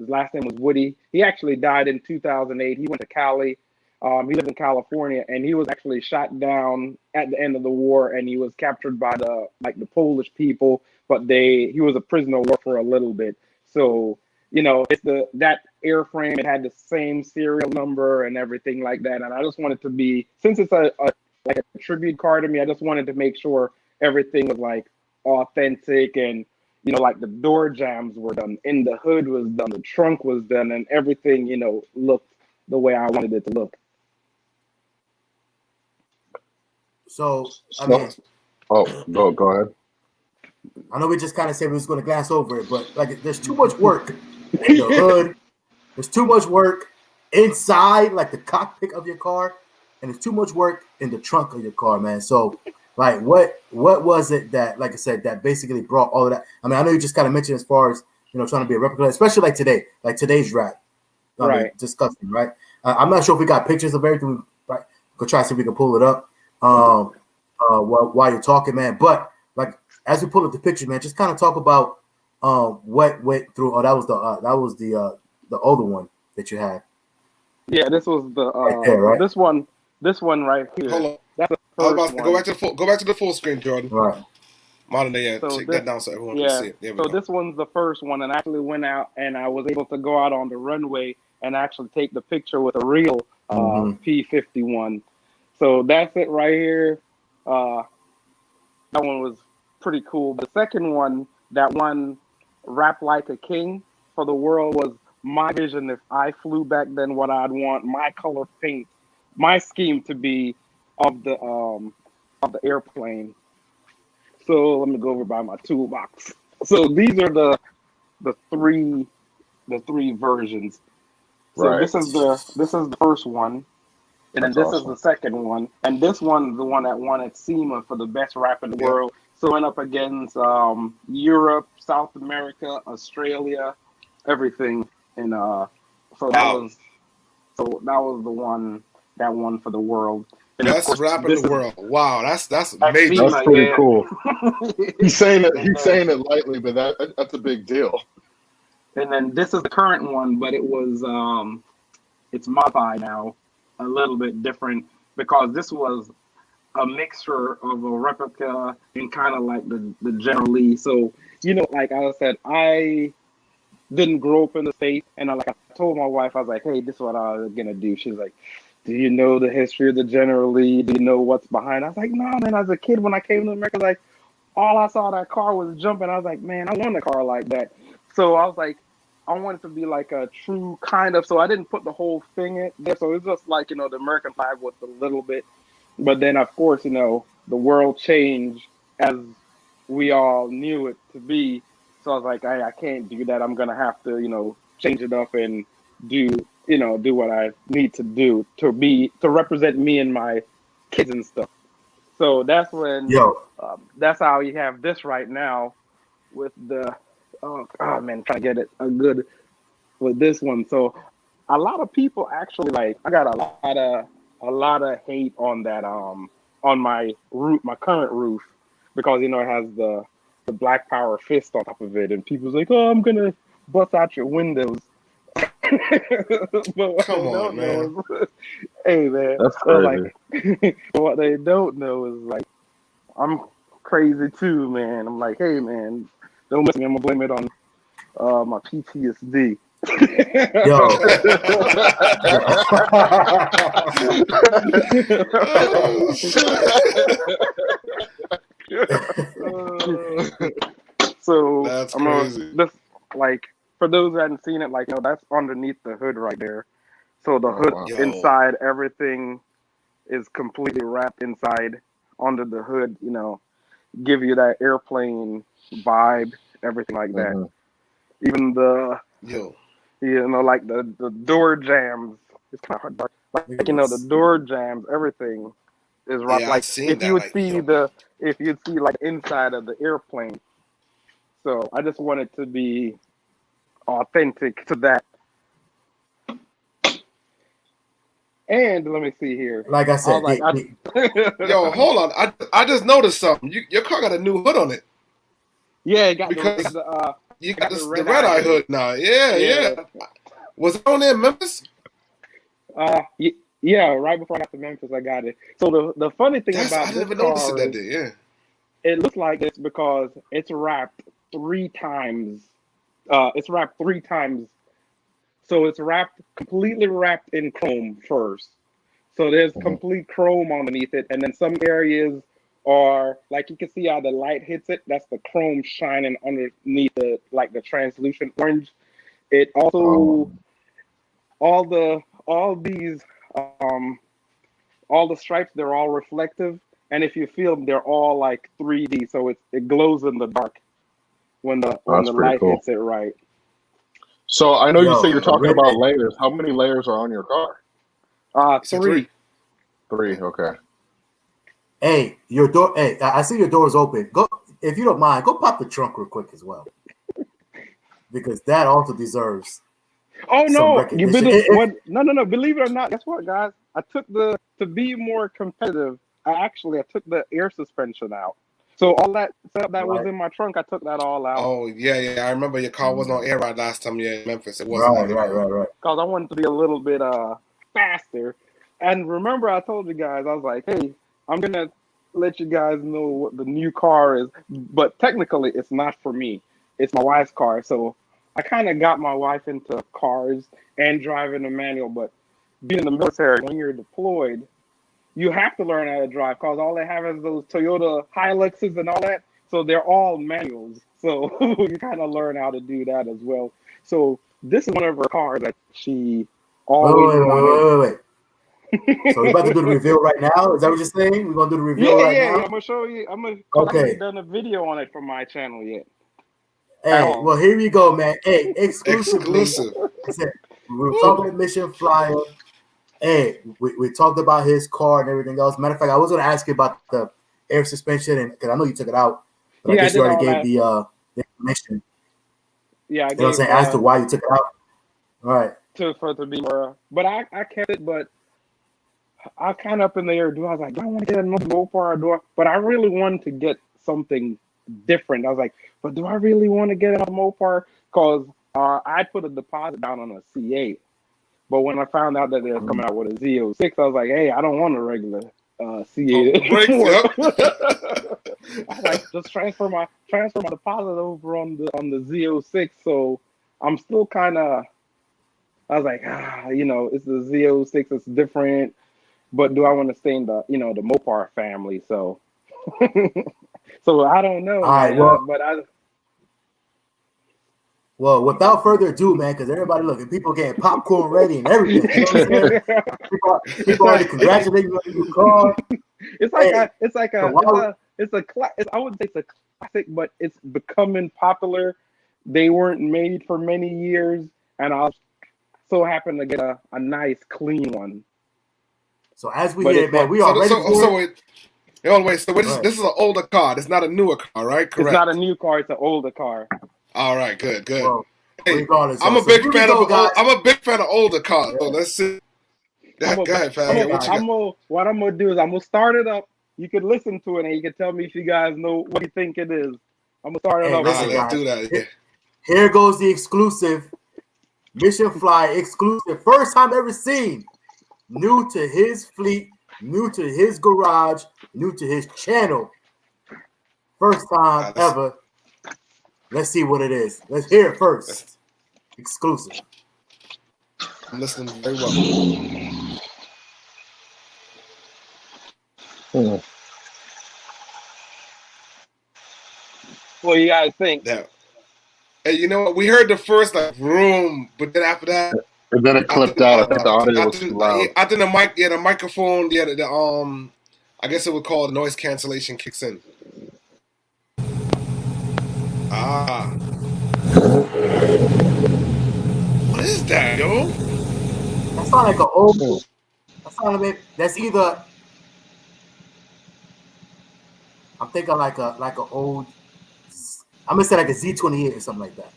last name was Woody. He actually died in 2008. He went to Cali. He lived in California, and he was actually shot down at the end of the war, and he was captured by the Polish people, but he was a prisoner of war for a little bit. So, it's that airframe, it had the same serial number and everything like that. And I just wanted to be, since it's a tribute car to me, I just wanted to make sure everything was like authentic, and like the door jambs were done, and the hood was done, the trunk was done, and everything looked the way I wanted it to look. So I mean, go ahead. I know we just kind of said we was going to glance over it, but like there's too much work in the hood. There's too much work inside, like the cockpit of your car, and there's too much work in the trunk of your car, man. So, like, what was it that, like I said, that basically brought all of that? I mean, I know you just kind of mentioned as far as trying to be a replica, especially like today, like today's rap. Right. Disgusting, right? I'm not sure if we got pictures of everything. Right, go try to see if we can pull it up while you're talking, man. But like as we pull up the picture, man, just kind of talk about what went through. Oh, that was the older one that you had. Yeah, this was the right there, right? This one right here. Hold on. That's the I was first about to one. go back to the full screen, Jordan. Right. Modern day, yeah. So Check this, that down so everyone can yeah. see it. There we So go. this one's the first one, and I actually went out and I was able to go out on the runway and actually take the picture with a real P-51. So that's it right here. That one was pretty cool. The second one, that one, Rap Like a King for the World, was my vision. If I flew back then, what I'd want my color paint, my scheme to be of the airplane. So let me go over by my toolbox. So these are the three versions. So Right. this is the first one, and then That's this is the second one, and this one's the one that won at SEMA for the best rap in the world. So went up against Europe, South America, Australia, everything, and so that was the one that won for the world. And of Best course, rap in the world. Wow, that's at major. SEMA, That's pretty yeah. cool. He's saying it. And He's saying it lightly, but that's a big deal. And then this is the current one, but it was it's modified now, a little bit different, because this was a mixture of a replica and kind of like the General Lee. So, you know, like I said, I didn't grow up in the States, and I told my wife, I was like, hey, this is what I was gonna do. She's like, do you know the history of the General Lee? Do you know what's behind? I was like, no, man. As a kid, when I came to America, like all I saw that car was jumping. I was like, man, I want a car like that. So I was like, I want it to be like a true kind of. So I didn't put the whole thing in there. So it's just like, you know, the American flag with a little bit. But then, of course, you know, the world changed as we all knew it to be. So I was like, I can't do that. I'm gonna have to, you know, change it up and do what I need to do to represent me and my kids and stuff. So that's when, that's how you have this right now with the, oh man, trying to get it a good with this one. So a lot of people actually, like, I got a lot of hate on that, on my roof, my current roof, because, you know, it has the Black Power fist on top of it, and people's like, oh, I'm gonna bust out your windows. But what Come they on, don't man. know is, hey man, That's so crazy. like, what they don't know is, like, I'm crazy too, man. I'm like, hey man, don't miss me. I'm gonna blame it on my PTSD. So That's I'm crazy. just like, for those who hadn't seen it, like, you know, that's underneath the hood right there. So the hood wow. inside, everything is completely wrapped inside under the hood. You know, give you that airplane vibe, everything like that. Mhm. Even the, Yo, you know, like the door jams. It's kind of hard, like, you know, the door jams, everything is wrapped. yeah, I Like seen if that. you would Like, see yo, if you'd see like inside of the airplane. So I just wanted to be authentic to that. And let me see here. Like I I said, was like, yo, hold on. I just noticed something. Your car got a new hood on it yeah, it got because the you got the the red eye hood now. Yeah, Yeah. Was it on there in Memphis? Yeah, right before I got to Memphis, I got it. So the funny thing I about didn't this even notice it car that is, day. Yeah. it looks like this because it's wrapped 3 times. It's wrapped 3 times. So it's completely wrapped in chrome first. So there's Mhm. complete chrome underneath it, and then some areas are like, you can see how the light hits it. That's the chrome shining underneath the, like, the translucent orange. It also, all these all the stripes, they're all reflective, and if you feel them, they're all like 3D, so it glows in the dark when the That's pretty light cool. hits it right. So I know you say you're talking red, about layers. How many layers are on your car? You said 3. 3. Okay. Hey, your door. Hey, I see your door's open. Go, if you don't mind. Go pop the trunk real quick as well, because that also deserves Oh some no, you recognition. been what? No. Believe it or not, guess what, guys? I took to be more competitive. I took the air suspension out. So all that stuff that was in my trunk, I took that all out Oh yeah. I remember your car wasn't on air ride last time you were in Memphis. It wasn't on Right. there. because I wanted to be a little bit faster. And remember, I told you guys, I was like, hey, I'm gonna let you guys know what the new car is. But technically, it's not for me. It's my wife's car. So I kind of got my wife into cars and driving a manual. But being in the military, when you're deployed, you have to learn how to drive because all they have is those Toyota Hiluxes and all that. So they're all manuals. So you kind of learn how to do that as well. So this is one of her cars that she always wanted. Wait. So we're about to do the reveal right now. Is that what you're saying? We're gonna do the reveal right now. I'm gonna show you. I haven't done a video on it for my channel yet. Hey, well here we go, man. Hey, exclusively. We're talking about Mission Flyer. Hey, we talked about his car and everything else. Matter of fact, I was gonna ask you about the air suspension, and because I know you took it out, but I guess you already gave the information. Yeah, you know what I'm saying, as to why you took it out. All right. To be more, but I kept it, but I kind of up in the air. I was like, do I want to get another Mopar? But I really wanted to get something different. I was like, but do I really want to get a Mopar? Because I put a deposit down on a C8. But when I found out that they were coming out with a Z06, I was like, hey, I don't want a regular C8 anymore. I was like, just transfer my deposit over on the Z06. So I'm still kind of, I was like, it's the Z06, it's different. But do I want to stay in the, the Mopar family? So, so I don't know. All right, well, without further ado, man, because everybody looking, people getting popcorn ready and everything. You know what I'm saying? people already congratulating you on your car. I wouldn't say it's a classic, but it's becoming popular. They weren't made for many years, and I so happened to get a nice, clean one. So as we hear, man, we are ready for it. So this is an older car. It's not a newer car, right? Correct. It's not a new car. It's an older car. All right, good. Well, hey, I'm a big fan of older cars. So let's see. Go ahead, Fab. What I'm gonna do is I'm gonna start it up. You can listen to it and you can tell me if you guys know what you think it is. I'm gonna start it up. Listen, let's do that. Yeah. Here goes the exclusive Mission Fly exclusive, first time ever seen. New to his fleet, new to his garage, new to his channel. First time ever. Let's see what it is. Let's hear it first. Exclusive. I'm listening very well. What do you guys think? Yeah. Hey, you know what? We heard the first room, but then after that, and then it clipped out. I think the audio was too loud. I think the microphone, I guess it would call the noise cancellation kicks in. What is that, yo? That sounds like an old. That's either. I'm thinking like an old. I'm gonna say like a Z28 or something like that.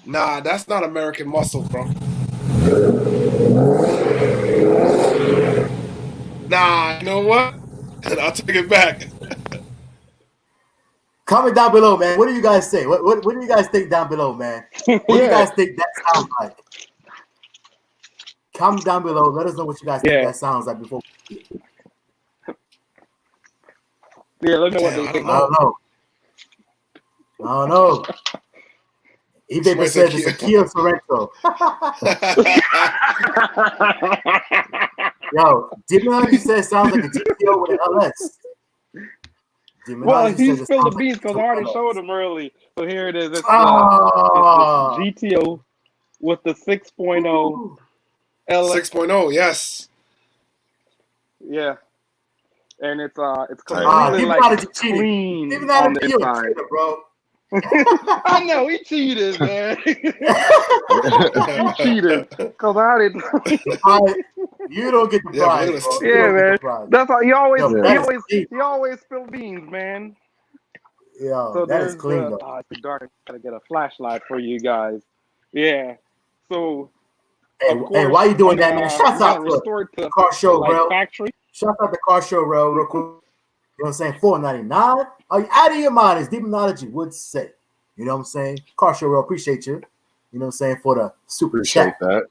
Nah, that's not American Muscle, bro. Nah, you know what? I'll take it back. Comment down below, man. What do you guys say? What do you guys think down below, man? What do you guys think that sounds like? Comment down below. Let us know what you guys think that sounds like before. Yeah, let me know what they think. I don't know. eBay says it's a Kia Sorento. Yo, Demonology says sounds like a GTO with an LS. Well, he spilled the beans because I already showed him early. So here it is. It's the GTO with the 6.0 LS. 6.0, yes. Yeah. And it's completely clean on the inside, bro. I know he cheated, man. He cheated because I didn't. You don't get the prize. Yeah, man. That's how he always spill beans, man. Yeah, so that is clean though. It's dark. I gotta get a flashlight for you guys. Yeah. So. Hey, why you doing that, man? Shout out to the car show, bro. Factory. Shout out to car show, bro. Real quick. You know what I'm saying? $4.99. Are you out of your mind? As Demonology would say. You know what I'm saying? Car show, bro. Appreciate you. You know what I'm saying? For the super chat. That.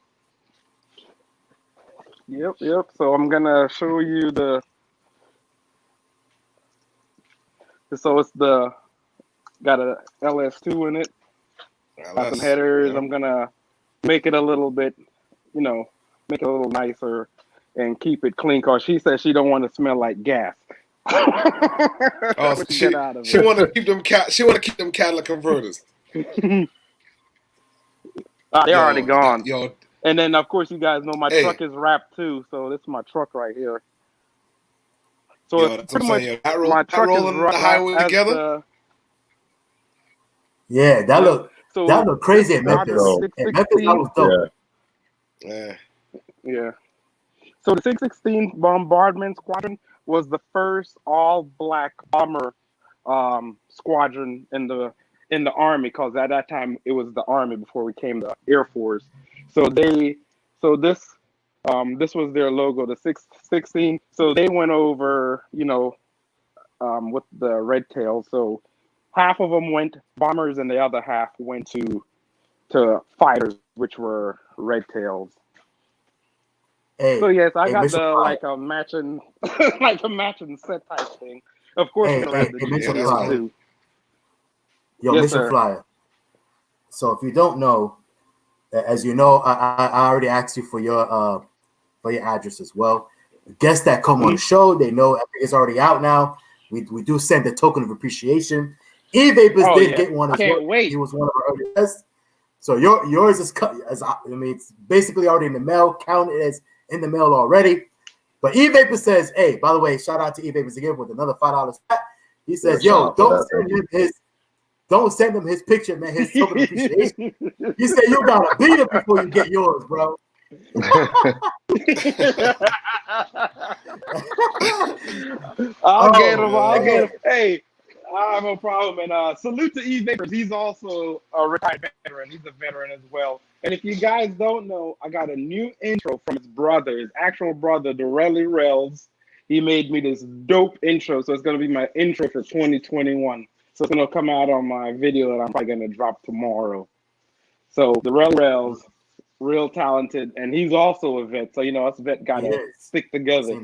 Yep. So I'm gonna show you the So it's got a LS2 in it. Got some headers. I'm gonna make it a little bit, make it a little nicer and keep it clean. Cause she says she don't want to smell like gas. Oh, she want to keep them catalytic converters. They're already gone. And then of course you guys know my truck is wrapped too. So this is my truck right here. So it's pretty much my truck is rolling the highway together. Yeah, that look crazy at Memphis. At Memphis, that was dope. Yeah. So the 616 Bombardment Squadron was the first all-black bomber squadron in the Army, because at that time it was the Army before we came to Air Force. So this was their logo, the 616. So they went over, with the red tails. So half of them went bombers, and the other half went to fighters, which were red tails. Hey, so yes, I got a matching set type thing. Of course, too. Yo, yes, Mission Flyer. So if you don't know, as you know, I already asked you for your address as well. Guests that come on the show, they know it's already out now. We do send a token of appreciation. E-Vapors did get one as well. He was one of our early guests. So yours is it's basically already in the mail, counted as in the mail already. But E-Vapors says, hey, by the way, shout out to E-Vapors again with another $5 stat. He says, yo, don't send him his picture, man, his token of appreciation. He said you gotta beat him before you get yours, bro. I'll get him. Hey, I have no problem. And salute to E-Vapors. He's also a retired veteran. He's a veteran as well. And if you guys don't know, I got a new intro from his brother, his actual brother, the Relly Rels. He made me this dope intro. So it's going to be my intro for 2021. So it's going to come out on my video that I'm probably going to drop tomorrow. So the Relly Rels, real talented. And he's also a vet. So, us vet got to stick together.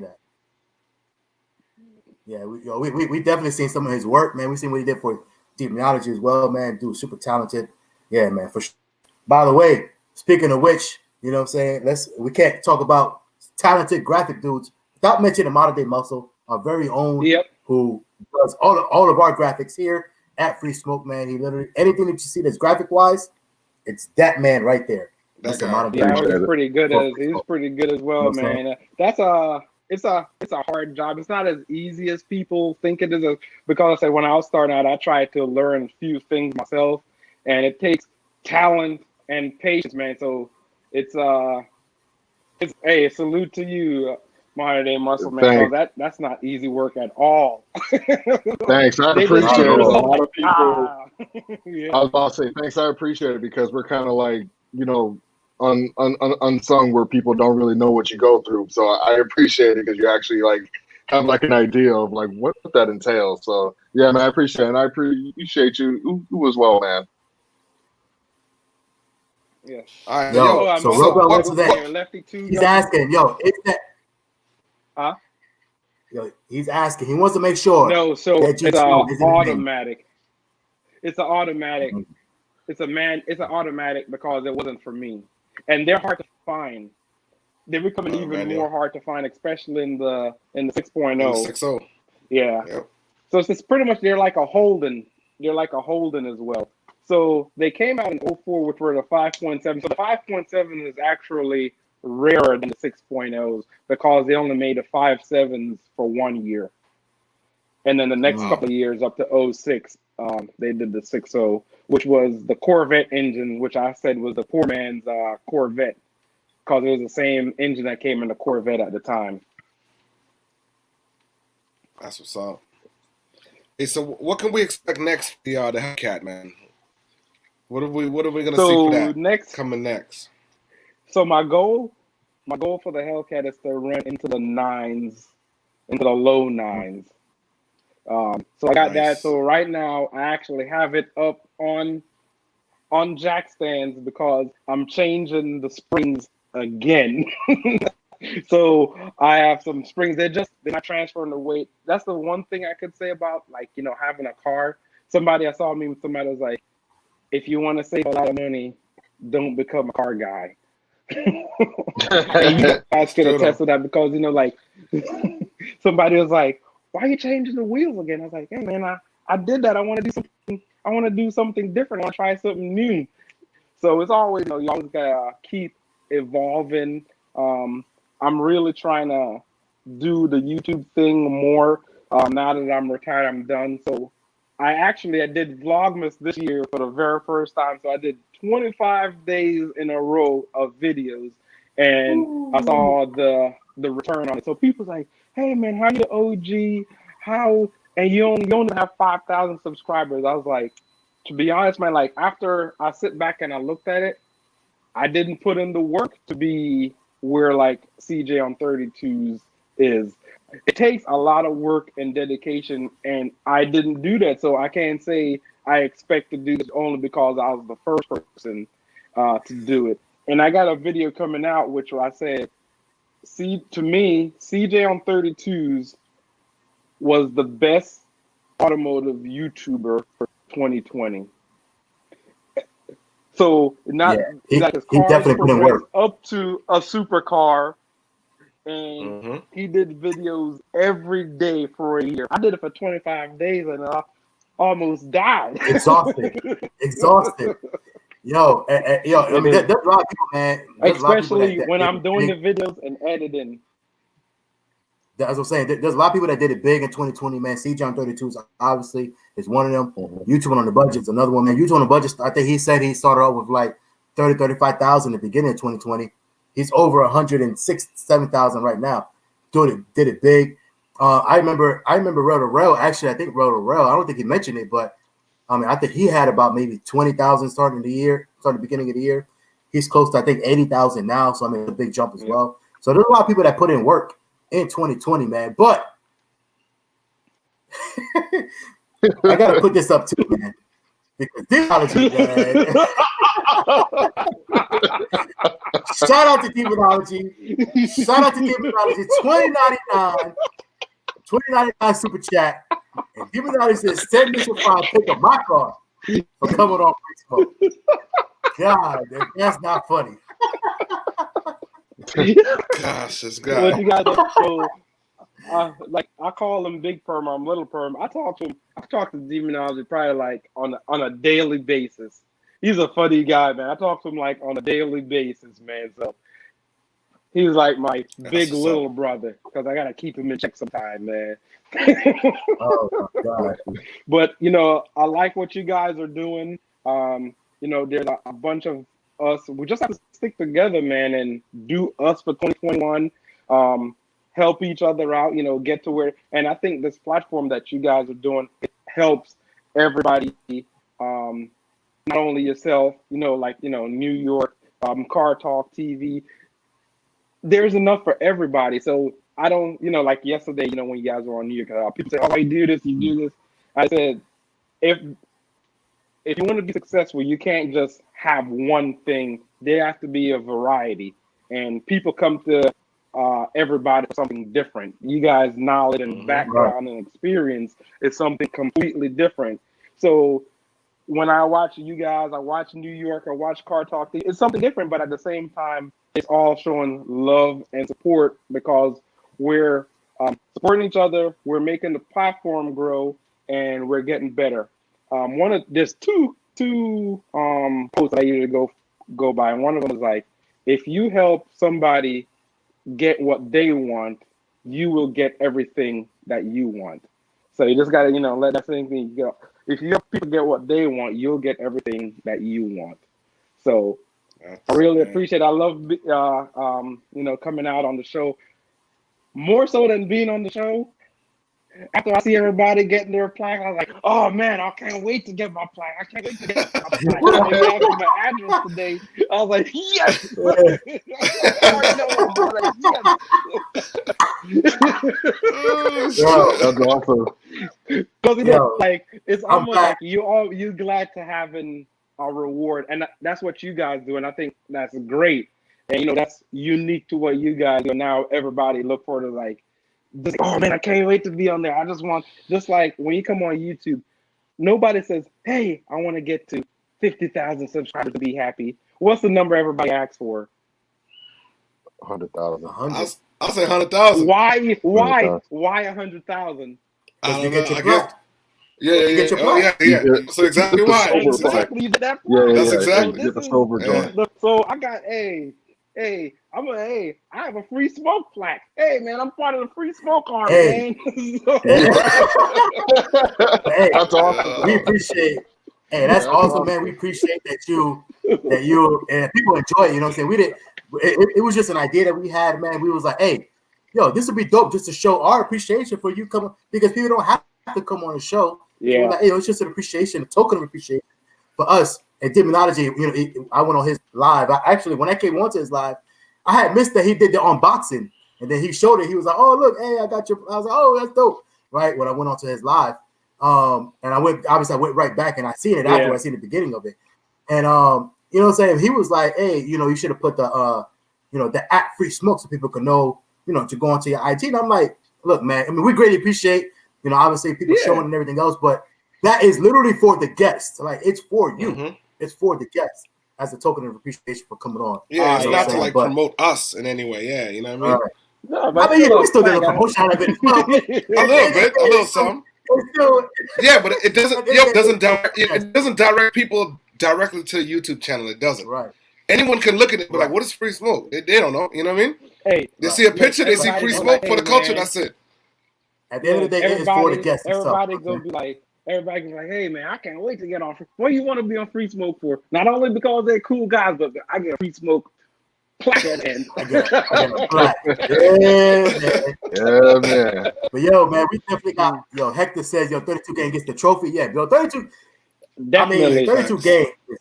Yeah, we definitely seen some of his work, man. We seen what he did for demonology as well, man. Dude, super talented. Yeah, man, for sure. By the way, speaking of which, you know what I'm saying? We can't talk about talented graphic dudes without mentioning Modern Day Muscle, our very own, who does all of our graphics here at Free Smoke, man. He literally, anything that you see that's graphic wise, it's that man right there. That's Modern Day Muscle. He's pretty good as well, man. It's a hard job. It's not as easy as people think it is. Because I say when I was starting out, I tried to learn a few things myself, and it takes talent and patience, man. So it's a salute to you, Modern Day Muscle, man. That's not easy work at all. Thanks, I appreciate it. A lot of people. I was about to say thanks. I appreciate it because we're kind of like unsung, where people don't really know what you go through. So I appreciate it because you actually have an idea of what that entails. So yeah, man, I appreciate it. And I appreciate you as well, man. Yeah. All right. So Robel went to that. He's asking, is that? Huh? He's asking. He wants to make sure. No, so it's automatic. It's an automatic. It's an automatic because it wasn't for me, and they're hard to find. They're becoming even more hard to find, especially in the 6.0. 6.0. Yeah. Yep. So it's pretty much they're like a Holden. They're like a Holden as well. So they came out in 04, which were the 5.7. So the 5.7 is actually rarer than the 6.0s because they only made the 5.7s for 1 year. And then the next couple of years up to 06, they did the 6.0, which was the Corvette engine, which I said was the poor man's Corvette because it was the same engine that came in the Corvette at the time. That's what's up. Hey, so what can we expect next for the Hellcat, man? What are we gonna see for that coming next? So my goal for the Hellcat is to run into the low nines. So I got that. So right now I actually have it up on jack stands because I'm changing the springs again. So I have some springs. They're not transferring the weight. That's the one thing I could say about like, having a car. Somebody I saw me with somebody was like, if you want to save a lot of money, don't become a car guy. And you guys can attest to that because like somebody was like, why are you changing the wheels again? I was like, hey man, I did that. I want to do something. I want to do something different. I want to try something new. So it's always, you always gotta keep evolving. I'm really trying to do the YouTube thing more. Now that I'm retired, I'm done. So I did Vlogmas this year for the very first time. So I did 25 days in a row of videos, and ooh, I saw the return on it. So people's like, hey man, how you the OG? How, and you only have 5,000 subscribers. I was like, to be honest, man, like after I sit back and I looked at it, I didn't put in the work to be where like CJ on 32s is. It takes a lot of work and dedication, and I didn't do that. So I can't say I expect to do this only because I was the first person to do it. And I got a video coming out, which I said, to me, CJ on 32s was the best automotive YouTuber for 2020. So not like his car progressed up to a supercar, and he did videos every day for a year. I did it for 25 days and I almost died. Exhausted. Yo, I mean, there's a lot of people, man. Especially when I'm doing the videos and editing. As I'm saying, there's a lot of people that did it big in 2020, man. CJ on 32s obviously is one of them. YouTube on the budget is another one, man. YouTube on the budget, I think he said he started out with like 35,000 at the beginning of 2020. He's over 107,000 right now. Did it big. I remember Roto. Actually, I think Roto. I don't think he mentioned it, but I mean, I think he had about maybe 20,000 starting the beginning of the year. He's close to, I think, 80,000 now. So I mean, a big jump as well. So there's a lot of people that put in work in 2020, man. But I gotta put this up too, man. Because demonology, man. Shout out to demonology. Shout out to demonology. $20.99 super chat. And demonology says, send me some file, pick up my car for coming on Facebook. God, that's not funny. Gosh, it's God. What you got? So, like I call him Big Perm, I'm Little Perm. I talk to Demonology probably like on a daily basis. He's a funny guy, man. I talk to him like on a daily basis, man. So he's like my big little brother because I gotta keep him in check sometime, man. Oh my God. But I like what you guys are doing. There's a bunch of us. We just have to stick together, man, and do us for 2021. Help each other out, get to where. And I think this platform that you guys are doing, it helps everybody. Not only yourself, New York, Car Talk TV. There's enough for everybody. So I don't, like yesterday, when you guys were on New York, people say, "Oh, you do this, you do this." I said, if you want to be successful, you can't just have one thing. There has to be a variety, and people come to everybody for something different. You guys' knowledge and background and experience is something completely different. So when I watch you guys, I watch New York, I watch Car Talk, it's something different, but at the same time, it's all showing love and support because we're supporting each other, we're making the platform grow, and we're getting better. There's two posts I usually go by, and one of them is like, if you help somebody get what they want, you will get everything that you want. So you just gotta, let that thing go. If you help people get what they want, you'll get everything that you want. So I really appreciate it. I love coming out on the show. More so than being on the show. After I see everybody getting their plaque, I was like, "Oh man, I can't wait to get my plaque! I can't wait to get my plaque." They asked me my address today. I was like, "Yes!" That's awesome. Because like it's almost like you glad to having a reward, and that's what you guys do, and I think that's great. And that's unique to what you guys do. Now everybody look forward to like, oh man, I can't wait to be on there. I just want, just like when you come on YouTube, nobody says, hey, I want to get to 50,000 subscribers to be happy. What's the number everybody asks for? 100,000. I'll say 100,000. Why 100,000? I don't get know. your I plaque. guess. Yeah. Get your plaque. Yeah. So exactly why. Exactly. You did that. That's exactly. Get the silver joint. So I got I have a free smoke plaque. Hey man, I'm part of the free smoke army, man. Hey, that's awesome. We appreciate. Hey, that's awesome, man. We appreciate that you and people enjoy it. You know what I'm saying? We did. It was just an idea that we had, man. We was like, hey, yo, this would be dope just to show our appreciation for you coming, because people don't have to come on the show. Yeah. So we're like, hey, it's just an appreciation, a token of appreciation for us. And Demonology, I went on his live. When I came onto his live, I had missed that he did the unboxing, and then he showed it. He was like, "Oh, look, hey, I got your." I was like, "Oh, that's dope." Right when I went onto his live, and I went right back, and I seen it after I seen the beginning of it, and you know what I'm saying? He was like, "Hey, you should have put the the @free smoke so people could know, to go onto your IG." And I'm like, "Look, man. I mean, we greatly appreciate, obviously people showing and everything else, but that is literally for the guests. Like, it's for you. Mm-hmm. It's for the guests as a token of appreciation for coming on." Yeah, it's not to promote us in any way. Yeah, you know what I mean? No, but I mean, we still did a promotion out of it. A little some. Yeah, but it doesn't. It doesn't direct people directly to the YouTube channel. It doesn't. Right. Anyone can look at it, but like, what is free smoke? They don't know. You know what I mean? Hey, they see a picture, they see free smoke for the culture. That's it. At the end of the day, it's for the guests. Everybody gonna be like, hey man, I can't wait to get on. What do you want to be on free smoke for? Not only because they're cool guys, but I get free smoke plaque at the end. I get a plaque. Yeah, man. But yo, man, we definitely got Hector says 32 game gets the trophy. Yeah, 32. Definitely. I mean, 32 game is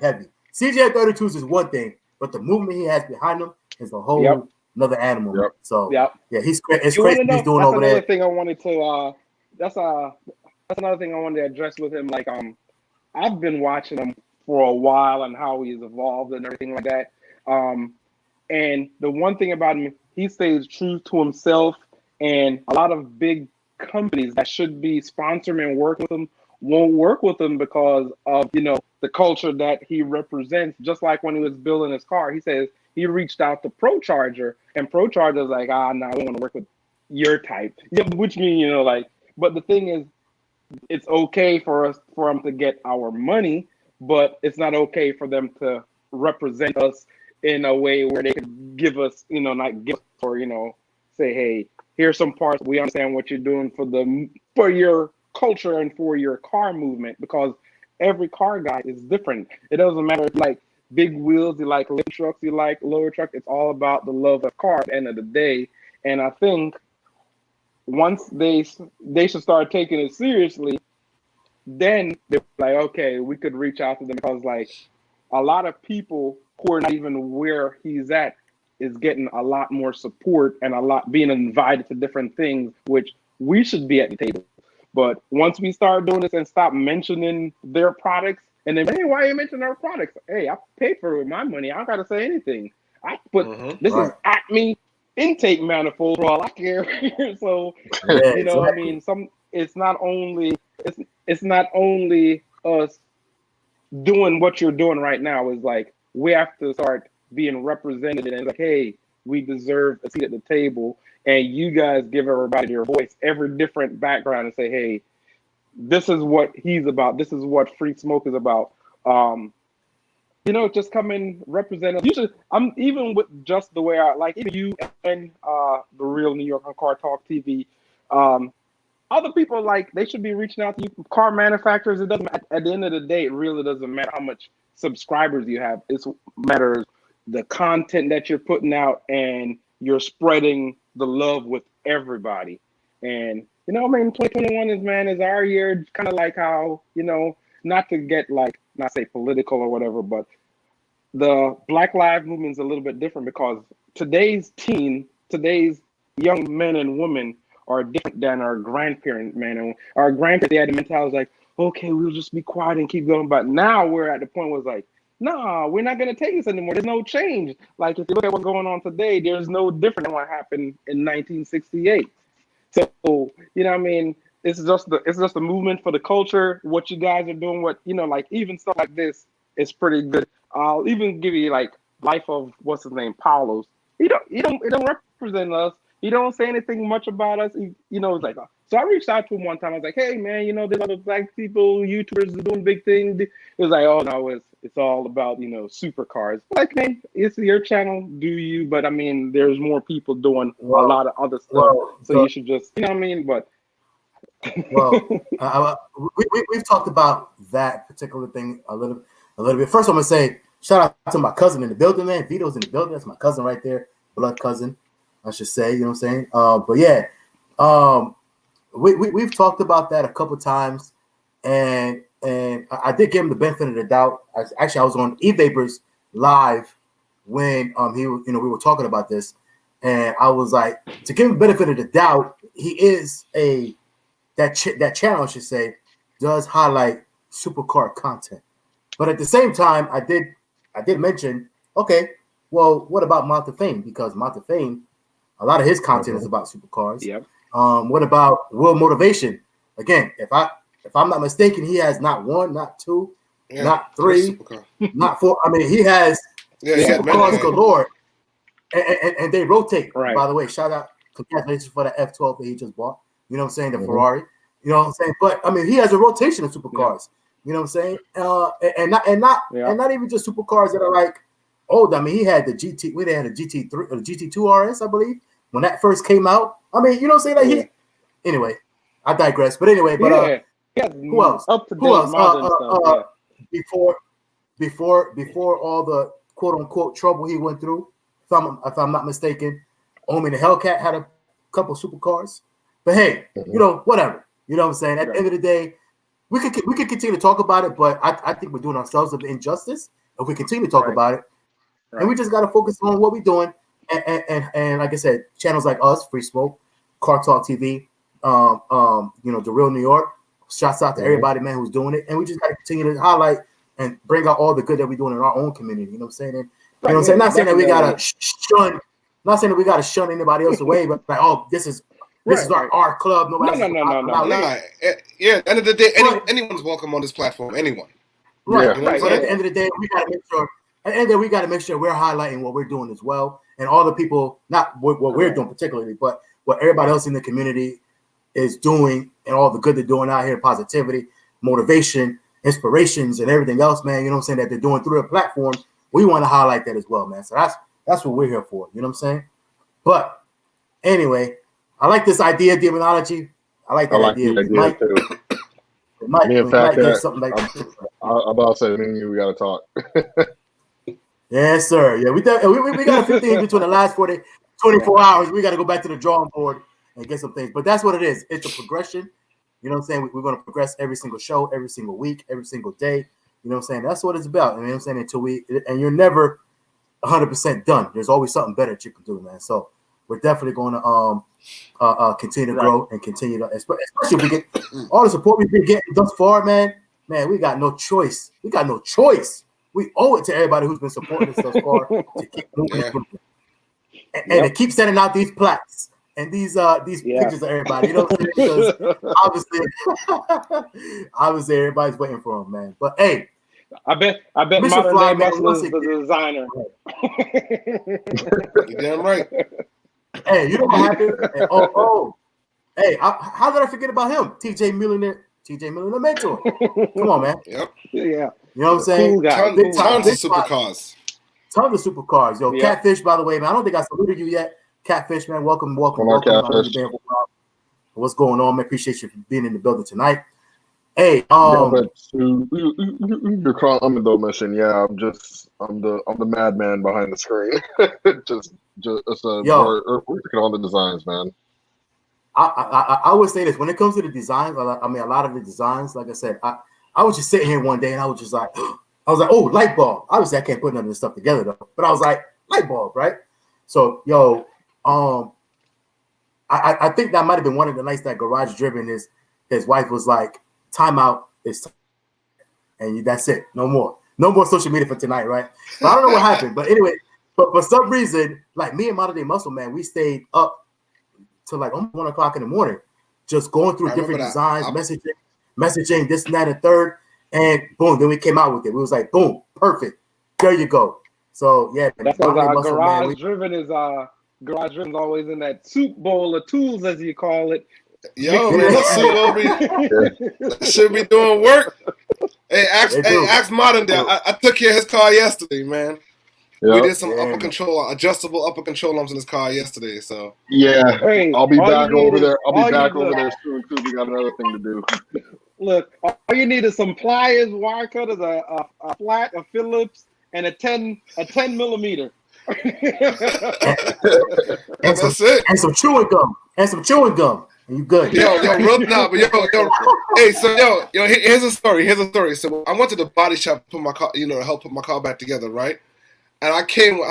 heavy. CJ 32s is one thing, but the movement he has behind him is a whole another animal. Yep. So yeah, it's crazy he's doing over there. Thing I wanted to that's another thing I wanted to address with him. Like I've been watching him for a while and how he's evolved and everything like that. And the one thing about him, he stays true to himself, and a lot of big companies that should be sponsoring and work with him won't work with him because of the culture that he represents. Just like when he was building his car, he says he reached out to ProCharger, and ProCharger's like, no, I don't want to work with your type. Yeah, which means but the thing is, it's okay for them to get our money, but it's not okay for them to represent us in a way where they could give us, not give or say, hey, here's some parts. We understand what you're doing for your culture and for your car movement, because every car guy is different. It doesn't matter if you like big wheels, you like little trucks, you like lower truck. It's all about the love of car at the end of the day. And I think once they should start taking it seriously, then they're like, okay, we could reach out to them, because like a lot of people who are not even where he's at is getting a lot more support and a lot being invited to different things, which we should be at the table. But once we start doing this and stop mentioning their products, and then, hey, why are you mentioning our products? Hey, I paid for it with my money. I don't got to say anything. I put this is Acme intake manifold for all I care. So, I mean, it's not only us doing what you're doing right now. Is like we have to start being represented, and like, hey, we deserve a seat at the table, and you guys give everybody their voice, every different background, and say, hey, this is what he's about. This is what Free Smoke is about. Just come and represent us. Usually, I'm even with just the way I like, even you and the Real New York on Car Talk TV. Other people, like, they should be reaching out to you, car manufacturers. It doesn't matter. At the end of the day, it really doesn't matter how much subscribers you have. It matters the content that you're putting out, and you're spreading the love with everybody. And 2021 is our year. Kind of like how not to get not say political or whatever, but the Black Lives Movement is a little bit different, because today's young men and women are different than our grandparent men. And our grandparents, they had the mentality like, okay, we'll just be quiet and keep going. But now we're at the point where it's like, no, we're not going to take this anymore. There's no change. Like, if you look at what's going on today, there's no different than what happened in 1968. So, you know what I mean? It's just a movement for the culture. What you guys are doing, like even stuff like this is pretty good. I'll even give you like life of what's his name, Paulos. He don't represent us. He don't say anything much about us. It's like, so I reached out to him one time. I was like, hey man, there's other black people, YouTubers doing big things. It was like, oh no, it's all about supercars. Like, man, it's your channel, do you? But I mean, there's more people doing a lot of other stuff. So you should just, you know what I mean? But we've talked about that particular thing a little bit. First, I'm gonna say shout out to my cousin in the building, man. Vito's in the building. That's my cousin right there, blood cousin, I should say. You know what I'm saying? But yeah, we've talked about that a couple times, and I did give him the benefit of the doubt. I was on E-Vapors live when we were talking about this, and I was like, to give him the benefit of the doubt, he is that channel, I should say, does highlight supercar content. But at the same time, I did mention, okay, well, what about Mount of Fame? Because Mount of Fame, a lot of his content is about supercars. Yep. What about World Motivation? Again, if I'm not mistaken, he has not one, not two, not three, not four. I mean, he has supercars galore, and they rotate. Right. By the way, shout out, congratulations for the F12 that he just bought. You know what I'm saying? The Ferrari. You know what I'm saying? But I mean, he has a rotation of supercars. You know what I'm saying? And not even just supercars that are like old. I mean, he had the GT. We had a GT3 or the GT2 RS, I believe, when that first came out. I mean, you know what I'm saying? Like anyway, I digress. But anyway, who else? Who else? Before all the quote unquote trouble he went through, if I'm not mistaken, the Hellcat had a couple supercars. But hey, whatever. You know what I'm saying? At the end of the day, we could continue to talk about it, but I think we're doing ourselves an injustice if we continue to talk about it. Right. And we just got to focus on what we're doing. And like I said, channels like us, Free Smoke, Car Talk TV, The Real New York. Shouts out to everybody, man, who's doing it. And we just got to continue to highlight and bring out all the good that we're doing in our own community. You know what I'm saying? And, you know what I'm saying? Not saying that we got to shun anybody else away, but like, oh, this is our club. No. Yeah, at the end of the day, anyone's welcome on this platform. Anyone. Right. Yeah. Right. But at the end of the day, we got to make sure. At the end of the day, we got to make sure we're highlighting what we're doing as well, and all the people, not what we're doing particularly, but what everybody else in the community is doing, and all the good they're doing out here, positivity, motivation, inspirations, and everything else, man. You know what I'm saying, that they're doing through their platform. We want to highlight that as well, man. So that's what we're here for. You know what I'm saying? But anyway, I like this idea, demonology. I like that idea. It might get something like that. I'm about to say, me and you, we got to talk. Yes, sir. Yeah, we got a 15 between the last 24 hours. We got to go back to the drawing board and get some things. But that's what it is. It's a progression. You know what I'm saying? We're going to progress every single show, every single week, every single day. You know what I'm saying? That's what it's about. You know what I'm saying? And you're never 100% done. There's always something better that you can do, man. So we're definitely going to continue to grow and continue to, especially if we get all the support we've been getting thus far, man. Man, we got no choice. We owe it to everybody who's been supporting us thus far to keep moving and to keep sending out these plaques and these pictures of everybody. You know what I'm saying? Because obviously everybody's waiting for them, man. But hey, I bet Modern Day Muscle is the designer. You're damn right. Hey, you know what happened? Hey, how did I forget about him? TJ Millionaire Mentor. Come on, man. Yep. Yeah. You know what I'm saying? Cool guy. Tons of supercars. Tons of supercars. Yo, Catfish, by the way, man. I don't think I saluted you yet. Catfish, man. Welcome. Catfish. What's going on, man? Appreciate you for being in the building tonight. Hey, you're calling the mission. Yeah, I'm the madman behind the screen. We're working on the designs, man. I would say this when it comes to the designs. I mean, a lot of the designs, like I said, I was just sitting here one day and I was just like, oh, light bulb. Obviously, I can't put none of this stuff together though, but I was like, light bulb, right? So, yo, I think that might have been one of the nights that Garage Driven his wife was like, timeout is time. And that's it, no more. No more social media for tonight, right? But I don't know what happened. But anyway, but for some reason, like me and Modern Day Muscle, man, we stayed up till like almost 1 o'clock in the morning, just going through different designs, messaging this and that and third, and boom, then we came out with it. We was like, boom, perfect. There you go. So yeah, that's because garage driven is always in that soup bowl of tools, as you call it. Yo, man, that should be doing work. Hey, ask Modern Day. I took care of his car yesterday, man. Yep. We did some adjustable upper control arms in his car yesterday. So yeah, hey, I'll be back over there. I'll be back over there soon too. We got another thing to do. Look, all you need is some pliers, wire cutters, a flat, a Phillips, and a 10 millimeter. And some chewing gum. And you good. Yo, hey, so here's a story. So I went to the body shop to put my car, help put my car back together, right? And I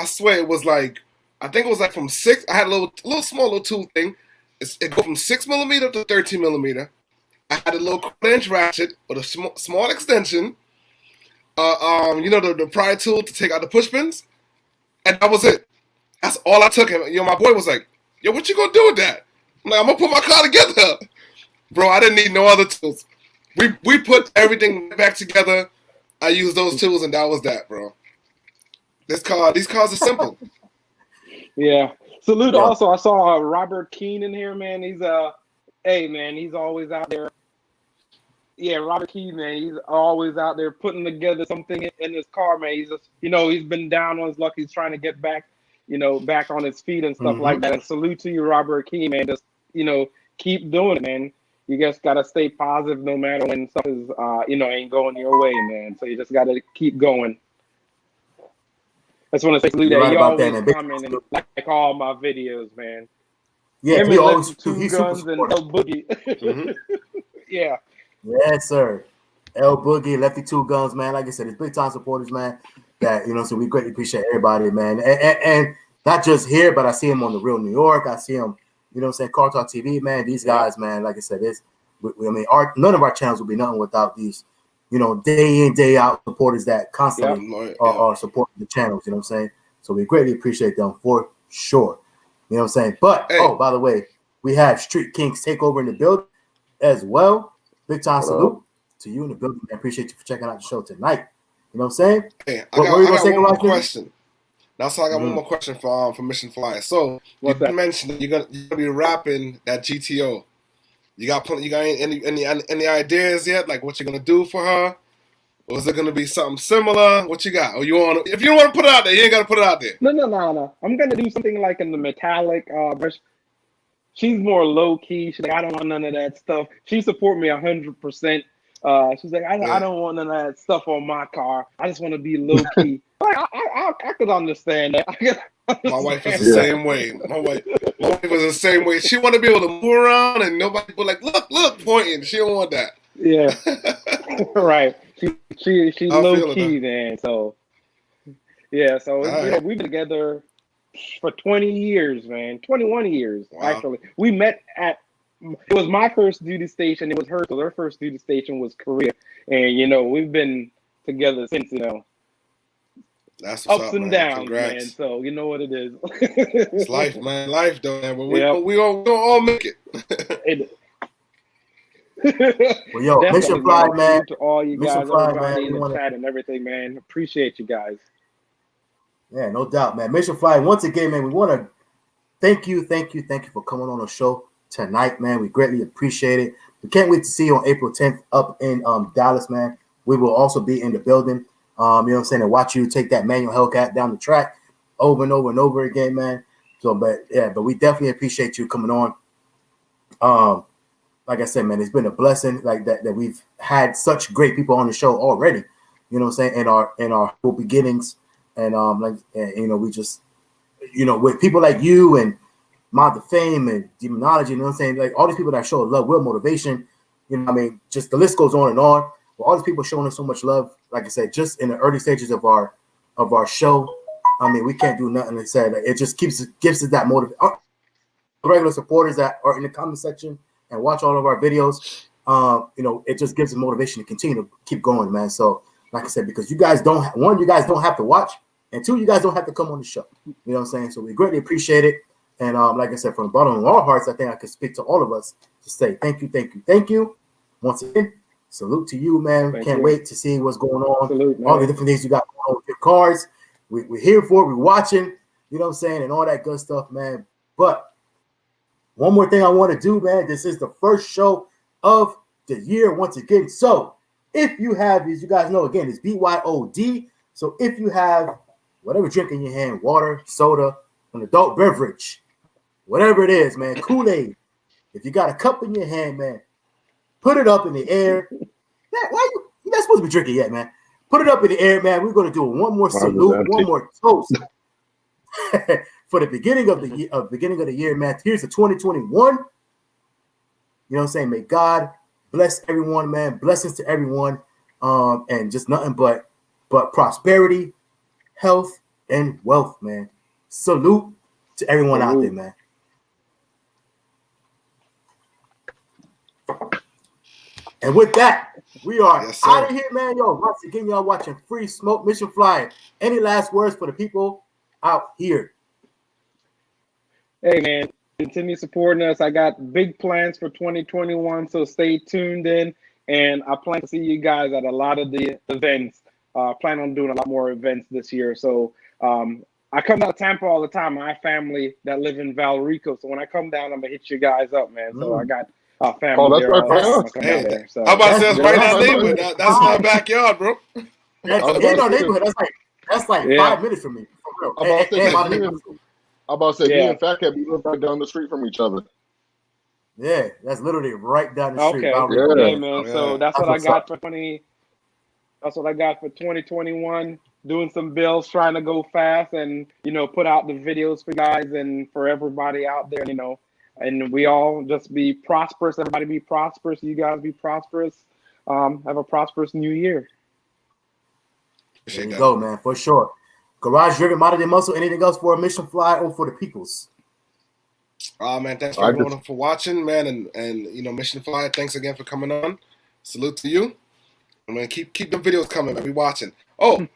swear it was like, I think it was like from 6. I had a little small tool thing. It go from 6 millimeter to 13 millimeter. I had a little 1/4-inch ratchet with a small extension. The pry tool to take out the push pins, and that was it. That's all I took. And my boy was like, "Yo, what you gonna do with that?" I'm like, "I'm gonna put my car together, bro. I didn't need no other tools. We put everything back together. I used those tools, and that was that, bro. These cars are simple." Yeah. Salute. Yeah. Also, I saw Robert Keane in here, man. He's he's always out there. Yeah, Robert Keane, man, he's always out there putting together something in his car, man. He's just, he's been down on his luck. He's trying to get back, back on his feet and stuff like that. And salute to you, Robert Keane, man. Just, keep doing it, man. You just got to stay positive no matter when stuff is, ain't going your way, man. So you just got to keep going. I just want to say salute that. You always comment and like all my videos, man. Yeah, he always Two Guns and El Boogie. Yeah. Yes, sir. El Boogie, Lefty Two Guns, man. Like I said, it's big time supporters, man. That so we greatly appreciate everybody, man. And not just here, but I see him on the Real New York. I see him, Car Talk TV, man. These guys, man. Like I said, none of our channels would be nothing without these, day in, day out supporters that constantly are supporting the channels. You know what I'm saying? So we greatly appreciate them for sure. You know what I'm saying? But by the way, we have Street Kings Takeover in the building as well. Big time salute to you in the building. I appreciate you for checking out the show tonight. You know what I'm saying? Hey, I got one more question. Now, so I got one more question for Mission Flyer. So you mentioned that you're gonna be rapping that GTO. You got any ideas yet? Like what you're gonna do for her? Or is it gonna be something similar? What you got? Or if you don't want to put it out there, you ain't gotta put it out there. No. I'm gonna do something like in the metallic version. She's more low key. She's like, I don't want none of that stuff. She support me 100%. She's like, I don't want none of that stuff on my car. I just want to be low key. I could understand that. My wife is the same way. My wife is the same way. She want to be able to move around and nobody be like, look, pointing. She don't want that. Yeah, right. She's low key, man. So yeah, so we've been together for 20 years, man. 21 years, actually. We met it was my first duty station. It was hers. So her first duty station was Korea. And, we've been together since, That's ups and downs, man. So you know what it is. It's life, man. Life, though, man. But we all make it. Well, yo, Mission Fly, man. To all you guys, everybody in the chat and everything, man. Appreciate you guys. Yeah, no doubt, man. Mission Fly, once again, man, we want to thank you for coming on the show tonight, man. We greatly appreciate it. We can't wait to see you on April 10th up in Dallas, man. We will also be in the building, you know what I'm saying, and watch you take that manual Hellcat down the track over and over and over again, man. So, but we definitely appreciate you coming on. Like I said, man, it's been a blessing like that we've had such great people on the show already, you know what I'm saying, in our whole beginnings. And we just, with people like you and Mount of Fame and Demonology, you know what I'm saying, like all these people that show love, will, motivation, just the list goes on and on. But all these people showing us so much love, like I said, just in the early stages of our show. We can't do nothing. Like I said, it just gives us that motivation. Regular supporters that are in the comment section and watch all of our videos, it just gives us motivation to continue to keep going, man. So Like I said, because you guys don't have to watch, and two, you guys don't have to come on the show. You know what I'm saying? So we greatly appreciate it. And like I said, from the bottom of our hearts, I think I can speak to all of us to say thank you. Once again, salute to you, man. Can't wait to see what's going on. Salute, all the different things you got going on with your cards. We're here for it. We're watching, you know what I'm saying, and all that good stuff, man. But one more thing I want to do, man. This is the first show of the year once again. So if you have, as you guys know, again, it's BYOD. So if you have whatever drink in your hand, water, soda, an adult beverage, whatever it is, man, Kool-Aid, if you got a cup in your hand, man, put it up in the air. Man, you're not supposed to be drinking yet, man. Put it up in the air, man. We're going to do one more salute, one more toast for the beginning of the year, man. Here's the 2021. You know what I'm saying? May God bless everyone, man. Blessings to everyone, and just nothing but prosperity, health, and wealth, man. Salute to everyone out there, man. And with that, we are out of here, man. Yo, once again, y'all watching Free Smoke Mission Flyer. Any last words for the people out here? Hey, man, continue supporting us. I got big plans for 2021, so stay tuned in. And I plan to see you guys at a lot of the events. Plan on doing a lot more events this year. So I come down to Tampa all the time. I have family that live in Valrico. So when I come down, I'm going to hit you guys up, man. So I got family there all the time. I come down there. So how about that's right in our neighborhood? That's my backyard, bro. That's in our neighborhood. That's like 5 minutes from me. I'm about to say, me and FaTKaT, we live right down the street from each other. Yeah, that's literally right down the street. Okay, man. So that's what I got for 20. That's what I got for 2021. Doing some bills, trying to go fast, and put out the videos for guys and for everybody out there. And we all just be prosperous. Everybody be prosperous. You guys be prosperous. Have a prosperous new year. There you go, man, for sure. Garage Driven, Modern Day Muscle. Anything else for a Mission Fly or for the peoples? Man, thanks for everyone for watching, man, and Mission Fly. Thanks again for coming on. Salute to you. I'm gonna keep the videos coming. I'll be watching. Oh,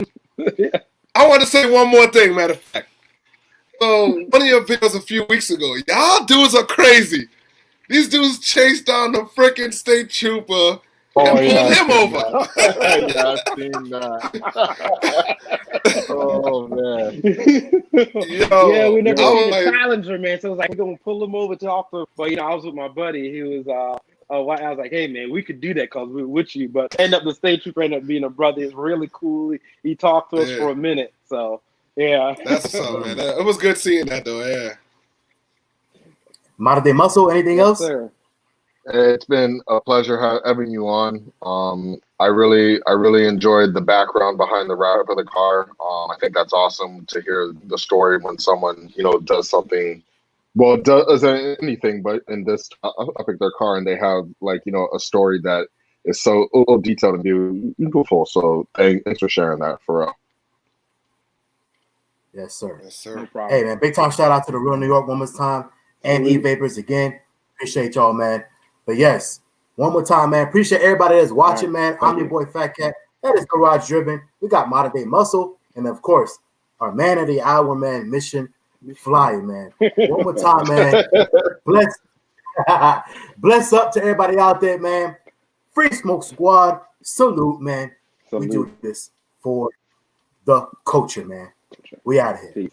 I want to say one more thing. Matter of fact, so one of your videos a few weeks ago, y'all dudes are crazy. These dudes chased down the freaking state trooper. And pulled him over. Yeah, I've seen that. Oh, man. Yeah, we never seen a Challenger, man. So it was like, we're going to pull him over to talk to. But, I was with my buddy. He was, I was like, hey, man, we could do that because we were with you. But the state trooper ended up being a brother. He's really cool. He talked to us for a minute. So, yeah. That's something, man. It was good seeing that, though, yeah. Modern Day Muscle, anything else? Sir. It's been a pleasure having you on. I really enjoyed the background behind the wrap of the car. I think that's awesome to hear the story when someone does something, does anything, but in this topic, their car, and they have a story that is so detailed and beautiful. So thanks for sharing that, for real. Yes, sir. Yes, sir. No problem. Hey, man, big time shout out to the Real New York one more time and E-Vapors again. Appreciate y'all, man. But yes, one more time, man. Appreciate everybody that's watching, man. I'm your boy FaTKaT. That is Garage Driven. We got Modern Day Muscle, and of course, our man of the hour, man, Mission Flyer, man. One more time, man. Bless up to everybody out there, man. Free Smoke Squad. Salute, man. Salute. We do this for the culture, man. We out of here. Peace.